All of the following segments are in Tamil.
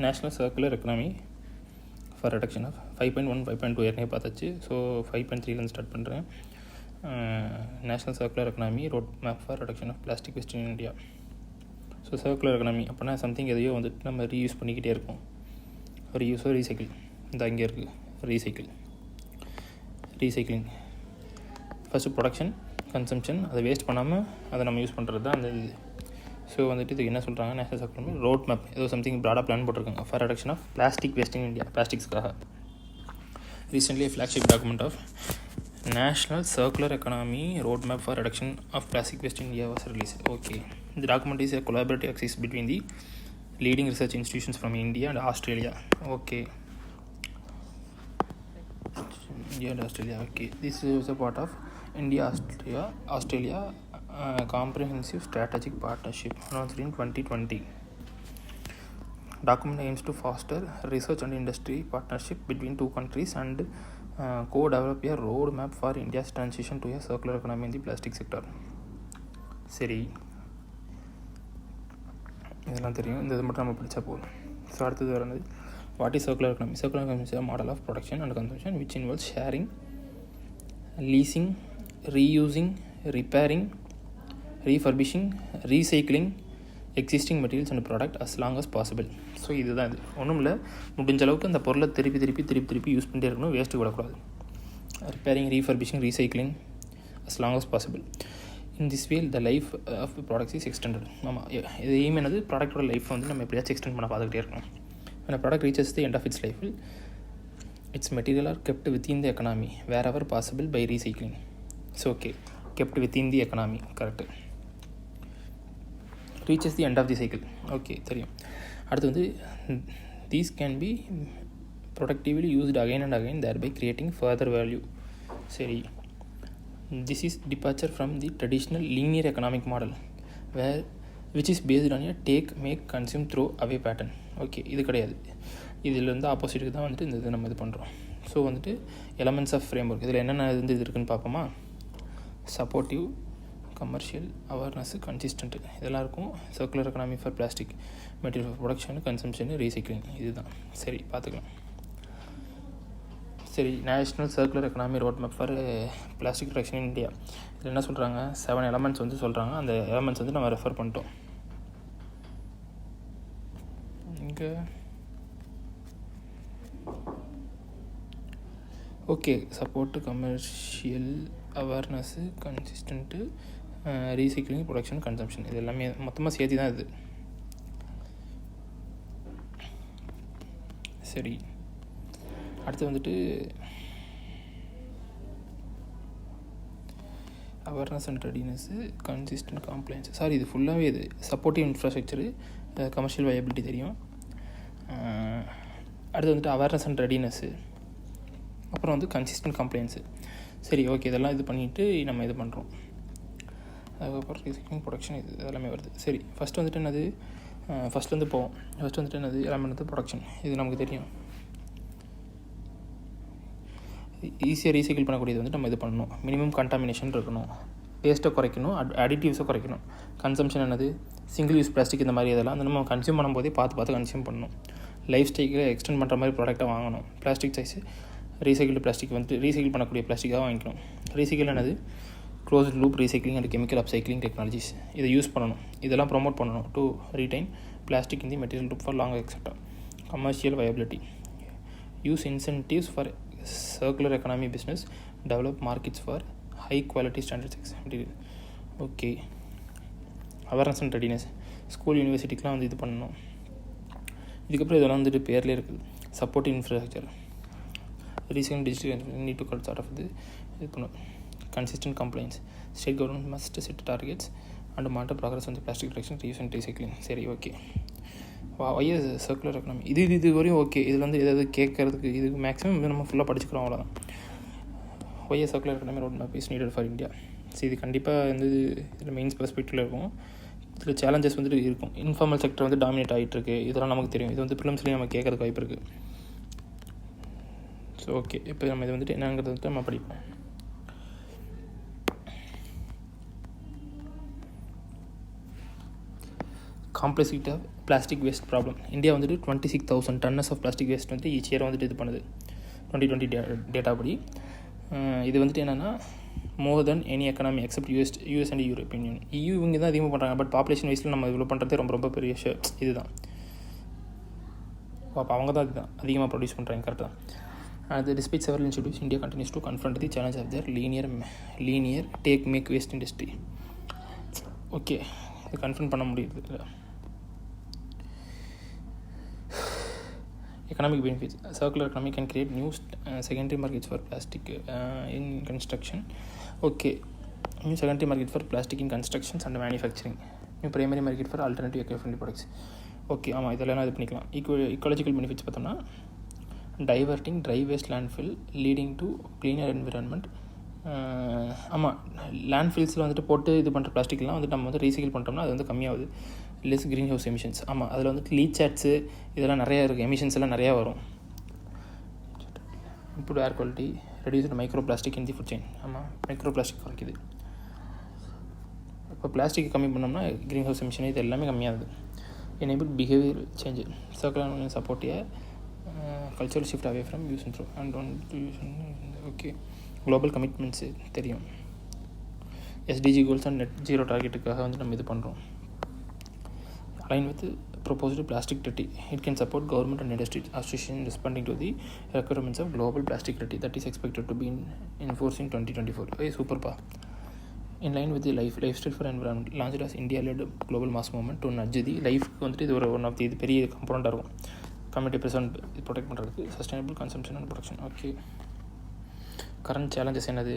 National circular economy for reduction of 5.1 5.2 ஏற்கனவே பார்த்தாச்சு. ஸோ 5.3லேருந்து ஸ்டார்ட் பண்ணுறேன். National circular economy road map for reduction of plastic waste in India. So circular economy அப்படின்னா சம்திங் எதையோ வந்துட்டு நம்ம ரீயூஸ் பண்ணிக்கிட்டே இருக்கோம். ரீயூஸோ ரீசைக்கிள், இந்த அங்கே இருக்குது ரீசைக்கிளிங். ஃபஸ்ட்டு ப்ரொடக்ஷன், கன்சம்ஷன், அதை வேஸ்ட் பண்ணாமல் அதை நம்ம யூஸ் பண்ணுறது தான் அந்த இது. ஸோ வந்துட்டு இதுக்கு என்ன சொல்கிறாங்க, நேஷனல் சர்க்குலர் ரோட் மேப் ஏதோ சம்திங் ப்ராடாக பிளான் போட்டிருக்காங்க for reduction of plastic waste in India, பிளாஸ்டிக்ஸ்க்காக. Recently flagship document of national circular economy road map for reduction of plastic waste in India was release. Okay, இந்த document is a collaborative exercise between the leading research institutions from India and Australia. Okay, India and Australia. Okay, this is a part of India-Australia comprehensive strategic partnership announced in 2020. Document aims to foster research and industry partnership between two countries and co-develop a road map for India's transition to a circular economy in the plastic sector. சரி, இதெல்லாம் தெரியும். இந்த இது மட்டும் நம்ம படித்தா போதும். ஸோ அடுத்தது வரது what is circular economy. Circular economy is a model of production and consumption which involves sharing, leasing, reusing, repairing, refurbishing, recycling existing materials and product as long as possible. So இதுதான் இது. ஒன்றும் இல்லை, முடிஞ்ச அளவுக்கு அந்த பொருளை திருப்பி யூஸ் பண்ணிட்டே இருக்கணும், வேஸ்ட்டு விடக்கூடாது. Repairing, ரீஃபர்பிஷிங், recycling as long as possible. In this way the life of the products is extended. ஆமாம், இது எய்ம் என்னது, ப்ராடக்டோட லைஃப் வந்து நம்ம எப்படியாச்சும் எக்ஸ்டெண்ட் பண்ண பார்த்துக்கிட்டே இருக்கணும். when a product reaches the end of its life, its material are kept within the economy wherever possible by recycling. So okay, kept within the economy, correct. reaches the end of the cycle. Okay, தெரியும். அடுத்து வந்து these can be productively used again and again, thereby creating further value. சரி, this is departure from the traditional linear economic model which is based on a take, make, consume, throw away pattern. Okay, இது கிடையாது. இதில் வந்து ஆப்போசிட்டுக்கு தான் வந்துட்டு இந்த இது நம்ம இது பண்ணுறோம். ஸோ வந்துட்டு எலமெண்ட்ஸ் ஆஃப் ஃப்ரேம் ஒர்க், இதில் என்னென்ன இது இருக்குதுன்னு பார்ப்போமா. சப்போர்ட்டிவ், கமர்ஷியல், அவேர்னஸ், கன்சிஸ்டன்ட், இதெல்லாம் இருக்கும். Circular economy for plastic material for production, consumption, recycling, இதுதான். சரி, பார்த்துக்கலாம். சரி, national circular economy road map for plastic reduction in India. இதில் என்ன சொல்கிறாங்க, 7 எலமெண்ட்ஸ் வந்து சொல்கிறாங்க. அந்த எலமெண்ட்ஸ் வந்து நம்ம ரெஃபர் பண்ணிட்டோம். இங்கே okay, support, commercial, awareness, consistent, recycling, production, consumption, இது எல்லாமே மொத்தமாக சேர்த்து தான் இது. சரி, அடுத்து வந்துட்டு awareness and readiness, consistent, compliance. Sorry, இது ஃபுல்லாகவே இது சப்போர்ட்டிவ் இன்ஃப்ராஸ்ட்ரக்சரு, கமர்ஷியல் வயபிலிட்டி தெரியும். அடுத்து வந்துட்டு அவேர்னஸ் அண்ட் ரெடினஸ்ஸு, அப்புறம் வந்து கன்சிஸ்டன்ட், கம்ப்ளைன்ஸு. சரி, ஓகே, இதெல்லாம் இது பண்ணிவிட்டு நம்ம இது பண்ணுறோம். அதுக்கப்புறம் ரீசைக்ளிங், ப்ரொடக்ஷன், இது எல்லாமே வருது. சரி, ஃபஸ்ட்டு வந்துட்டு என்னது, ஃபஸ்ட்லேருந்து போவோம். ஃபஸ்ட்டு வந்துட்டு என்னது, எல்லாமே வந்து ப்ரொடக்ஷன். இது நமக்கு தெரியும். ஈஸியாக ரீசைக்கிள் பண்ணக்கூடியது வந்துட்டு நம்ம இது பண்ணணும். மினிமம் கண்டாமினேஷன் இருக்கணும், வேஸ்ட்டை குறைக்கணும், அடிட்டிவ்ஸை குறைக்கணும். கன்சம்ஷன் என்னது, சிங்கிள் யூஸ் பிளாஸ்டிக், இந்த மாதிரி இதெல்லாம் வந்து நம்ம கன்சியூம் பண்ணும்போதே பார்த்து கன்சியூம் பண்ணணும். லைஃப் ஸ்டைலை எக்ஸ்டெண்ட் பண்ணுற மாதிரி ப்ராடக்டாக வாங்கணும். பிளாஸ்டிக் சைஸு ரீசைக்கிள் பிளாஸ்டிக் வந்துட்டு ரீசைக்கிள் பண்ணக்கூடிய பிளாஸ்டிக்காக வாங்கிக்கணும். ரீசைக்கிள் என்னது, closed loop recycling and chemical upcycling technologies, இதை யூஸ் பண்ணணும். இதெல்லாம் ப்ரொமோட் பண்ணணும் to retain plastic in the material group for long et cetera. Commercial viability, use incentives for circular economy business, develop markets for high quality standards material. Okay, awareness and readiness, school யூனிவர்சிட்டிக்கெலாம் வந்து இது பண்ணணும். இதுக்கப்புறம் இதெல்லாம் வந்துட்டு பேர்லேயே இருக்குது. Supportive infrastructure, recycling, digital need to cut short of இது பண்ணும். Consistent compliance, state government must set targets and monitor progress on the plastic reduction, reuse and recycling. சரி, ஓகே. ஒய்எஸ் சர்க்குலர் எக்கனாமி, இது வரையும் ஓகே. இதில் வந்து எதாவது கேட்கறதுக்கு இது மேக்ஸிமம் நம்ம ஃபுல்லாக படிச்சுக்கிறோம், அவ்வளோதான். YS circular economy road map is needed for India. சரி, இது கண்டிப்பாக வந்து இதில் மெயின்ஸ் பெர்ஸ்பெக்டிவில் இருக்கும். இதில் சேலஞ்சஸ் வந்துட்டு இருக்கும். இன்ஃபார்மல் செக்டர் வந்து டாமினேட் ஆகிட்டுருக்கு, இதெல்லாம் நமக்கு தெரியும். இது வந்து ப்ரிலிம்ஸ்லேயும் நம்ம கேட்கறதுக்கு வாய்ப்பு இருக்குது. ஸோ ஓகே, இப்போ நம்ம இது வந்துட்டு என்னங்கிறது வந்துட்டு நம்ம படிப்போம். Complexity of plastic waste problem. India வந்துட்டு 26,000 tons ஆஃப் பிளாஸ்டிக் வேஸ்ட் வந்துட்டு ஈச் இயர் வந்துட்டு இது பண்ணுது 2020 டேட்டா படி. இது வந்துட்டு என்னென்னா more than any economy except US and European union. இவங்க தான் அதிகமாக பண்ணுறாங்க. பட் பாப்புலேஷன் வைஸில் நம்ம இவ்வளோ பண்ணுறதே ரொம்ப ரொம்ப பெரிய இதுதான். அப்போ அவங்க தான் இதுதான் அதிகமாக ப்ரொடியூஸ் பண்ணுறாங்க. கரெக்டாக. அது despite several institutes, India continues to confront the challenge of their linear take make waste industry. Okay, இது கன்ஃபரண்ட் பண்ண முடியுது. Economic benefits. Circular economy can create new secondary markets for plastic in construction. Okay, new secondary market for plastic in constructions and manufacturing. New primary market for alternative eco-friendly products. Okay, ஆமாம், இதெல்லாம் இது பண்ணிக்கலாம். ecological benefits பார்த்தோம்னா diverting dry waste landfill leading to cleaner environment. ஆமாம், லேண்ட்ஃபில்ஸில் வந்துட்டு போட்டு இது பண்ணுற பிளாஸ்டிக்லாம் வந்துட்டு நம்ம வந்து ரீசைக்கிள் பண்ணிட்டோம்னா அது வந்து கம்மியாகுது. Less green house emissions. ஆமாம், அதில் வந்துட்டு லீச்சாட்ஸு இதெல்லாம் நிறையா இருக்குது. எமிஷன்ஸ் எல்லாம் நிறையா வரும். Improve air quality, reduced micro plastic in the food chain. ஆமாம், மைக்ரோ பிளாஸ்டிக் குறைக்குது. இப்போ பிளாஸ்டிக் கம்மி பண்ணோம்னா க்ரீன் ஹவுஸ் எமிஷன் இது எல்லாமே கம்மியாகுது. Enable behaviour change. Circular support cultural shift away from use and throw and one to use. Okay, global commitments தெரியும். SDG goals and net zero டார்கெட்டுக்காக வந்து நம்ம இது பண்ணுறோம். Align with proposed plastic treaty. It can support government and industry association responding to the requirements of global plastic treaty that is expected to be enforced in 2024. Hey, super pa. In line with the lifestyle for environment, launched as India-led global mass movement to nudge the life வந்துட்டு இது ஒரு ஒன் ஆஃப் தி இது பெரிய கம்போனண்டாக இருக்கும். கம்யூனிட்டி ப்ரெசன்ட் ப்ரொடெக்ட் பண்ணுறதுக்கு sustainable consumption and production. Okay, current challenges என்னது?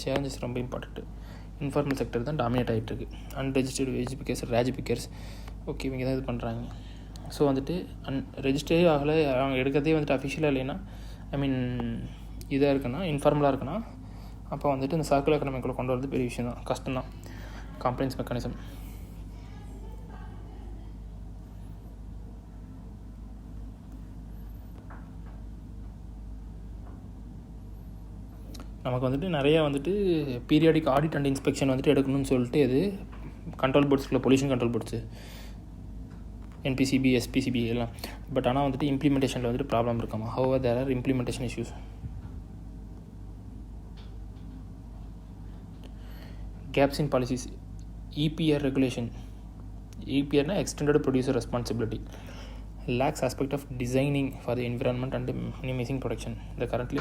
சேலஞ்சஸ் ரொம்ப இம்பார்ட்டன்ட்டு. இன்ஃபார்மல் செக்டர் தான் டாமினேட் ஆகிட்டுருக்கு. Unregistered rag pickers. ஓகே, இவங்க தான் இது பண்ணுறாங்க. ஸோ வந்துட்டு ரெஜிஸ்டரே ஆகலை, அவங்க எடுக்கிறதே வந்துட்டு அஃபிஷியலாக இல்லைன்னா, ஐ மீன் இதாக இருக்குன்னா, இன்ஃபார்மலாக இருக்குன்னா, அப்போ வந்துட்டு இந்த சர்க்குலர் எக்கனாமிக்குள்ளே கொண்டு வரது பெரிய விஷயம் தான், கஷ்டம்தான். Complaints mechanism. நமக்கு வந்துட்டு நிறையா வந்துட்டு பீரியாடிக் ஆடிட் அண்ட் இன்ஸ்பெக்ஷன் வந்துட்டு எடுக்கணும்னு சொல்லிட்டு இது கண்ட்ரோல் போர்ட்ஸ்க்குள்ள pollution control boards, NPCB, SPCB எல்லாம். பட் ஆனால் வந்துட்டு இம்ப்ளிமெண்டேஷனில் வந்துட்டு ப்ராப்ளம் இருக்காமா. How there are implementation issues. Gaps in policies. EPR regulation. இபிஆர்னா extended producer responsibility. lacks aspect of designing for the environment and minimizing production. They currently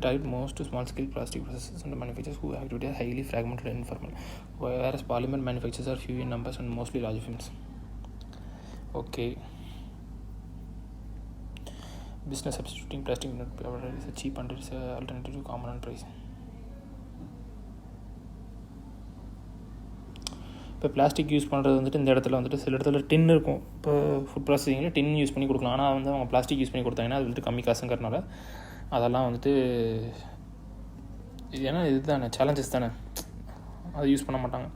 target most small scale plastic processes and manufacturers whose activities are highly fragmented and informal, whereas polymer manufacturers are few in numbers and mostly large firms. Okay, business substituting plastic is a cheap and it's a alternative to common and price. இப்போ பிளாஸ்டிக் யூஸ் பண்ணுறது வந்துட்டு இந்த இடத்துல வந்துட்டு சில இடத்துல டின் இருக்கும். இப்போ ஃபுட் ப்ராசஸிங்கில் டின் யூஸ் பண்ணி கொடுக்கலாம். ஆனால் வந்து அவங்க பிளாஸ்டிக் யூஸ் பண்ணி கொடுத்தாங்கன்னா அது வந்துட்டு கம்மி காசுங்கிறனால அதெல்லாம் வந்துட்டு ஏன்னா இது தானே சேலஞ்சஸ் தானே, அது யூஸ் பண்ண மாட்டாங்க.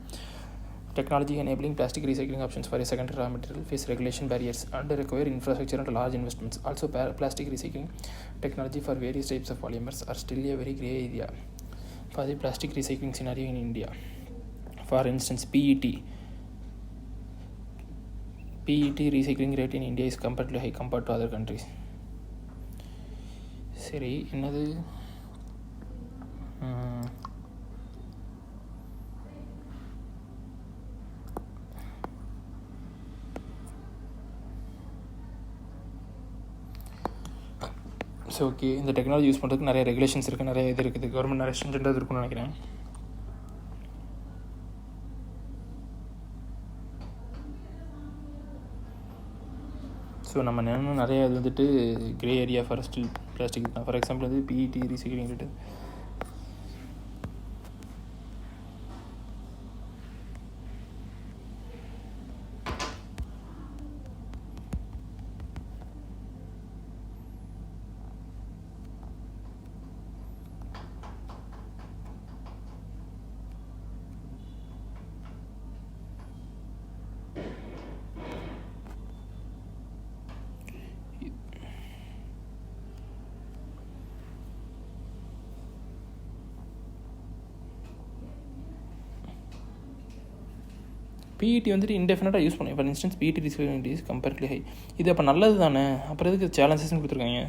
Technology enabling plastic recycling options for a secondary raw material face regulation barriers and require infrastructure and large investments. Also, plastic recycling technology for various types of polymers are still a very grey area for the plastic recycling scenario in India. For instance, PET recycling rate in India is comparatively high compared to other countries. சரி, என்னது ஸோ ஓகே, இந்த டெக்னாலஜி யூஸ் பண்ணுறதுக்கு நிறைய ரெகுலேஷன்ஸ் இருக்குது, நிறைய இது இருக்குது, கவர்மெண்ட் நிறைய ஸ்ட்ரிக்ட் இருக்குன்னு நினைக்கிறேன். ஸோ நம்ம நிறைய இது வந்துட்டு grey area for still plastic தான். ஃபார் எக்ஸாம்பிள் வந்து பிஇடி ரீசைக்ளிங் ரேட்டு பிஇடி வந்துட்டு இன்டெஃபினட்டாக யூஸ் பண்ணும். For instance PET recycling is comparatively high. இது அப்போ நல்லது தானே, அப்புறம் எதுக்கு சேலஞ்சஸ்ன்னு கொடுத்துருக்காங்க?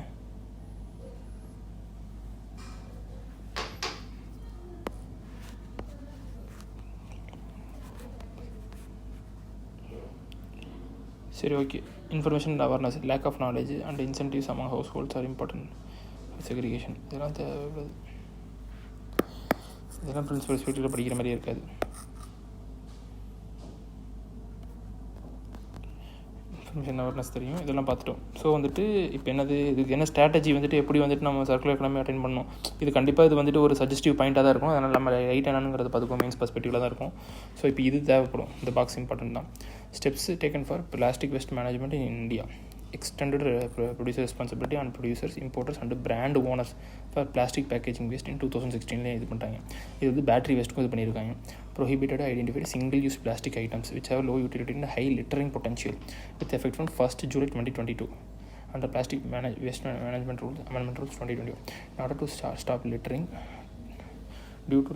சரி, okay. Information and awareness, lack of knowledge and incentives among households are important. Segregation, இதெல்லாம் தேவைப்படுது. இதெல்லாம் பிரின்சிபல் ஸ்பெக்டில் படிக்கிற மாதிரியே இருக்காது. இன்ஃபர்மேஷன் அவேர்னஸ் தெரியும், இதெல்லாம் பார்த்துட்டோம். ஸோ வந்துட்டு இப்போ என்னது, இதுக்கு என்ன ஸ்ட்ராட்டஜி வந்துட்டு எப்படி வந்துட்டு நம்ம சர்க்குலர் எக்கனாமி அட்டென்ட் பண்ணணும். இது கண்டிப்பாக இது வந்துட்டு ஒரு சஜஸ்டிவ் பாயிண்ட்டாக தான் இருக்கும். அதனால் நம்ம ரைட் என்னங்கிறது பார்த்துக்கோ, மெயின்ஸ் பர்ஸ்பெக்டிவில் தான் இருக்கும். ஸோ இப்போ இது தேவைப்படும், இந்த பாக்ஸ் இம்பார்ட்டன்ட் தான். Steps taken for plastic waste management in India. Extended producer responsibility and producers, importers and brand owners for plastic packaging waste இன் 2016 இது பண்ணிட்டாங்க. இது வந்து பேட்டரி வேஸ்ட்டுக்கும் இது பண்ணியிருக்காங்க. Prohibited identified single use plastic items which have low utility and high littering potential with effect from 1st July 2022 under plastic waste management rules amendment rules 2021 in order to stop littering due to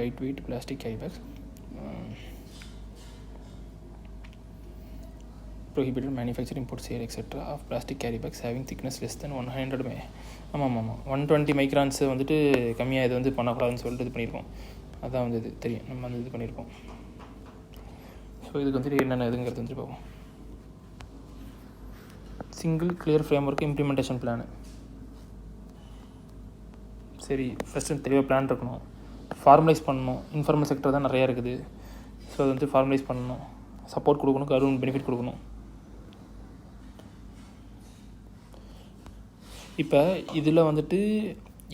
lightweight plastic carry bags. Prohibited manufacture, import, sale, etc. of plastic carry bags having thickness less than 100 ஆமாம் 120 மைக்ரான்ஸ் வந்துட்டு கம்மியாக இது வந்து பண்ணக்கூடாதுன்னு சொல்லிட்டு இது பண்ணியிருக்கோம். அதான் வந்து இது தெரியும், நம்ம வந்து இது பண்ணியிருக்கோம். ஸோ இதுக்கு வந்துட்டு என்னென்ன இதுங்கிறது வந்துட்டு பார்ப்போம். Single clear frame work implementation plan. சரி, ஃபஸ்ட்டு தெளிவாக பிளான் இருக்கணும், ஃபார்மலைஸ் பண்ணணும். இன்ஃபார்மல் செக்டர் தான் நிறையா இருக்குது. ஸோ அது வந்து ஃபார்மலைஸ் பண்ணணும், சப்போர்ட் கொடுக்கணும், கவர்மெண்ட் பெனிஃபிட் கொடுக்கணும். இப்போ இதில் வந்துட்டு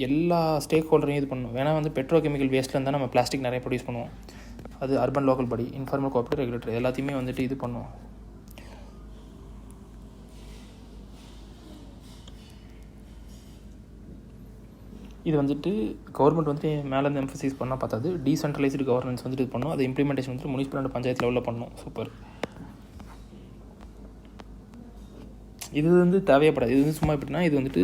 எல்லா ஸ்டேக் ஹோல்டரையும் இது பண்ணணும். வேணால் வந்து பெட்ரோ கெமிக்கல் வேஸ்ட்டில் இருந்தால் நம்ம பிளாஸ்டிக் நிறைய ப்ரொடியூஸ் பண்ணுவோம். அது urban local body, informal cooperative regulator எல்லாத்தையுமே வந்துட்டு இது பண்ணுவோம். இது வந்துட்டு கவர்மெண்ட் வந்துட்டு மேலேருந்து எம்ஃபசைஸ் பண்ணால் பார்த்தாது, டீசென்ட்ரலைஸ்டு கவர்னன்ஸ் வந்துட்டு இது பண்ணணும். அது இம்ப்ளிமெண்டேஷன் வந்துட்டு முனிசிபல் அண்ட் பஞ்சாயத்து லெவலில் பண்ணணும். சூப்பர். இது வந்து தேவைப்படாது. இது வந்து சும்மா எப்படின்னா, இது வந்துட்டு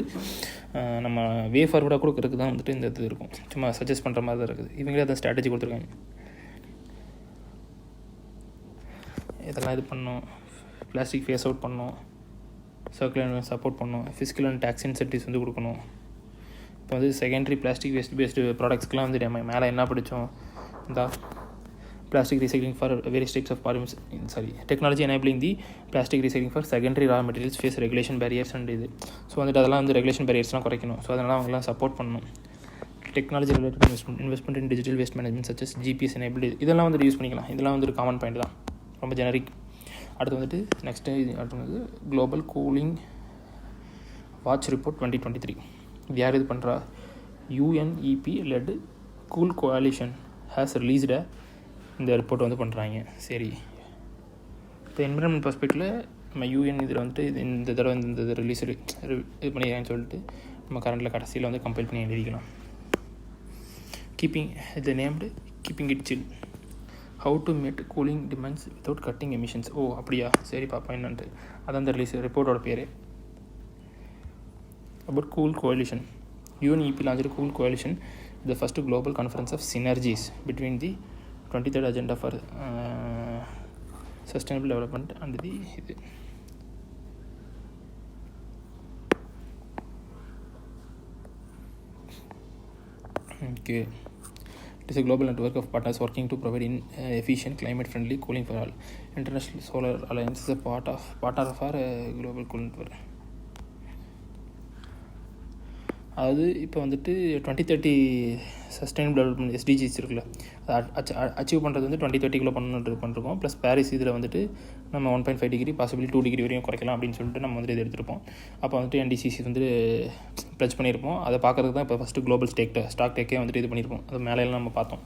நம்ம வே ஃபார்வர்டாக கொடுக்கறதுக்கு தான் வந்துட்டு இந்த இது இருக்கும். சும்மா சஜஸ்ட் பண்ணுற மாதிரி தான் இருக்குது. இவங்களே அதை ஸ்ட்ராட்டஜி கொடுத்துருக்காங்க. இதெல்லாம் இது பண்ணணும், பிளாஸ்டிக் ஃபேஸ் அவுட் பண்ணணும், சர்க்குலர் சப்போர்ட் பண்ணணும், ஃபிஸ்கல் அண்ட் டேக்ஸ் இன்சென்டிவ்ஸ் வந்து கொடுக்கணும். இப்போ வந்து செகண்டரி பிளாஸ்டிக் வேஸ்ட் பேஸ்டு ப்ராடக்ட்ஸ்க்கெலாம் வந்து நம்ம மேலே என்ன படித்தோம், இந்த plastic recycling for various types of polymers, technology enabling the plastic recycling for secondary raw materials face regulation barriers and இது. ஸோ வந்துட்டு அதெல்லாம் வந்து ரெகுலேஷன் பேரியர்ஸ்லாம் குறைக்கணும். ஸோ அதனால் அவங்களாம் சப்போர்ட் பண்ணணும். Technology related investment in digital waste management such as GPS enable, இதெல்லாம் வந்து யூஸ் பண்ணிக்கலாம். இதெல்லாம் வந்து ஒரு காமன் பாயிண்ட் தான், ரொம்ப ஜெனரிக். அடுத்து வந்துட்டு நெக்ஸ்ட்டு அடுத்து வந்து குளோபல் கூலிங் வாட்ச் ரிப்போர்ட் 2023. இது யார் இது பண்ணுறா? UNEP led cool coalition has released இந்த ரிப்போர்ட் வந்து பண்ணுறாங்க. சரி, இப்போ என்விரான்மெண்ட் பர்ஸ்பெக்டில் நம்ம யூஎன் இதில் வந்துட்டு இந்த தடவை இந்த ரிலீஸ் இது பண்ணிடுறாங்கன்னு சொல்லிட்டு நம்ம கரண்டில் கடைசியில் வந்து கம்பைல் பண்ணி எழுதிக்கலாம். கீப்பிங் இது named keeping it chill, how to meet cooling demands without cutting emissions. ஓ அப்படியா, சரி பார்ப்போம் என்னன்ட்டு. அதான் இந்த ரிலீஸ் ரிப்போர்ட்டோட பேர். About cool coalition, UNEP launched cool coalition, the first global conference of synergies between the 23rd agenda for sustainable development and the இது. Okay, it is a global network of partners working to provide efficient climate friendly cooling for all. International Solar Alliance is a partner of our global cooling network. அதாவது இப்போ வந்துட்டு 2030 சஸ்டைனபிள் டெவலப்மெண்ட் SDGs இருக்குல்ல, அதை அச்சீவ் பண்ணுறது வந்து 2030 பண்ணிருக்கோம். ப்ளஸ் பாரிஸ் இதில் வந்துட்டு நம்ம 1.5 டிகிரி பாசிபிளி 2 டிகிரி வரையும் குறைக்கலாம் அப்படின்னு சொல்லிட்டு நம்ம வந்து இது எடுத்திருப்போம். அப்போ வந்துட்டு NDCC வந்து ப்ளச் பண்ணியிருப்போம். அதை பார்க்குறதுக்கு தான் இப்போ ஃபஸ்ட்டு குளோபல் ஸ்டாக் டேக்கே வந்துட்டு இது பண்ணியிருப்போம். அது மேலையெல்லாம் நம்ம பார்த்தோம்.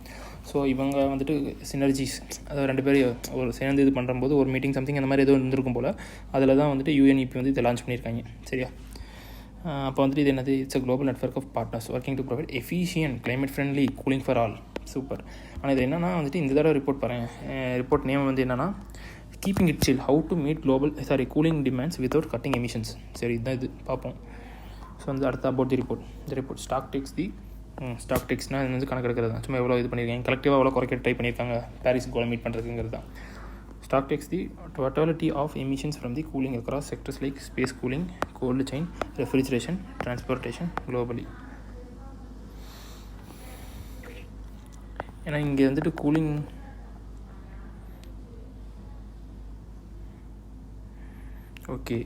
ஸோ இவங்க வந்துட்டு சினர்ஜிஸ், அதாவது 2 பேரும் ஒரு சேர்ந்து இது பண்ணும்போது ஒரு மீட்டிங் சம்திங் அந்த மாதிரி எதுவும் இருந்திருக்கும் போல், அதில் தான் வந்துட்டு UNEP வந்து இதை லான்ச் பண்ணியிருக்காங்க. சரியா, அப்போ வந்துட்டு இது என்னது, it's a global network of partners working to provide efficient climate friendly cooling for all. Super. ஆனால் இது என்னென்னா வந்துட்டு இந்த தடவை ரிப்போர்ட் நேம் வந்து என்னென்னா keeping it chill, how to meet cooling demands without cutting emissions. சரி, இதுதான் இது பார்ப்போம். ஸோ வந்து அடுத்த about the report. The report stock takes the stock டெக்ஸ்னால் இது வந்து கணக்கு எடுக்கிறது தான். சும்மா எவ்வளோ இது பண்ணியிருக்காங்க, கலெக்டிவாக எவ்வளோ குறைக்க ட்ரை பண்ணியிருக்காங்க பாரிஸ் கோலை மீட் பண்ணுறதுங்கிறது தான். Stocktakes the totality of emissions from the cooling across sectors like space cooling, cold chain, refrigeration, transportation globally. ஏன்னா இங்கே வந்துட்டு கூலிங் ஓகே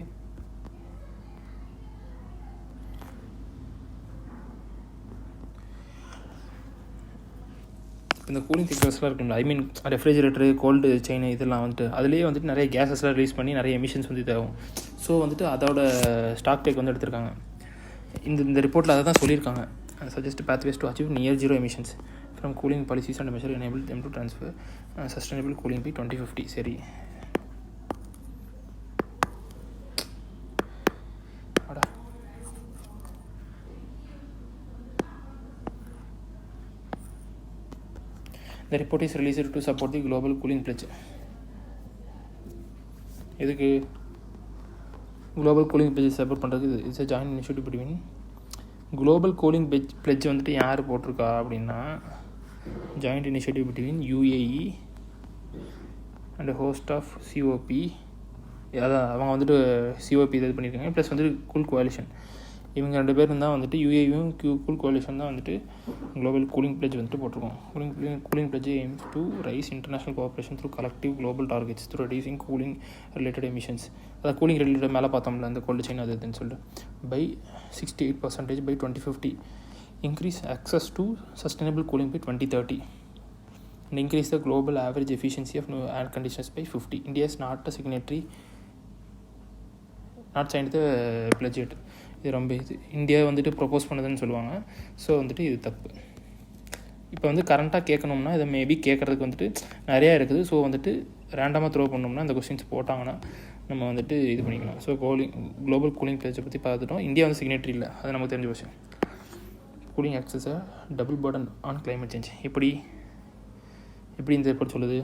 இந்த கூலிங் செக்டர்ஸ்லாம் இருக்குல்ல, ஐ மீன் ரெஃப்ரிஜரேட்டரு, கோல்டு செயின், இதெல்லாம் வந்துட்டு அதுலேயே வந்துட்டு நிறைய கேஸஸ்லாம் ரிலீஸ் பண்ணி நிறைய எமிஷன்ஸ் வந்து இதாகும். ஸோ வந்துட்டு அதோட ஸ்டாக் டேக் வந்து எடுத்திருக்காங்க. இந்த ரிப்போர்ட்டில் அதை தான் சொல்லியிருக்காங்க. Suggest pathways to achieve near zero emissions from cooling policies and measure enable them to transfer sustainable cooling by 2050. சரி, The report is released to support the global cooling pledge. எதுக்கு குளோபல் கூலிங் pledge சப்போர்ட் பண்ணுறது? It's a joint initiative between global cooling pledge வந்துட்டு யார் போட்டிருக்கா அப்படின்னா, joint initiative between UAE and host of COP. அதான் அவங்க வந்துட்டு COP இது பண்ணியிருக்காங்க. ப்ளஸ் வந்துட்டு கூல் கோலிஷன், இவங்க 2 பேரும் தான் வந்துட்டு UAEயும் கூல் கோலிஷன் தான் வந்துட்டு குளோபல் கூலிங் pledge வந்துட்டு போட்டிருக்கோம். Cooling pledge aims to raise international cooperation through collective global targets through reducing cooling related emissions. அதாவது கூலிங் ரிலேட்டட் மேலே பார்த்தோம்ல அந்த கோல்டு செயின் அது இதுன்னு சொல்லிட்டு by 68% by 2050, increase access to sustainable cooling by 2030 and increase the global average efficiency of air conditioners by 50. India is not a signatory, not signed the pledge yet. இது ரொம்ப இந்தியா வந்துட்டு ப்ரொப்போஸ் பண்ணுதுன்னு சொல்லுவாங்க. ஸோ வந்துட்டு இது தப்பு. இப்போ வந்து கரண்ட்டாக கேட்கணும்னா இதை மேபி கேட்குறதுக்கு வந்துட்டு நிறையா இருக்குது. ஸோ வந்துட்டு ரேண்டமாக த்ரோ பண்ணோம்னா இந்த கொஸ்டின்ஸ் போட்டாங்கன்னா நம்ம வந்துட்டு இது பண்ணிக்கலாம். ஸோ குளோபல் கூலிங் பிளேஜை பற்றி பார்த்துட்டோம். இந்தியா வந்து சிக்னேட்டரி இல்லை, அது நமக்கு தெரிஞ்ச விஷயம். கூலிங் ஆக்சஸை double burden on climate change. எப்படி இந்த ரிப்போர்ட் சொல்லுது?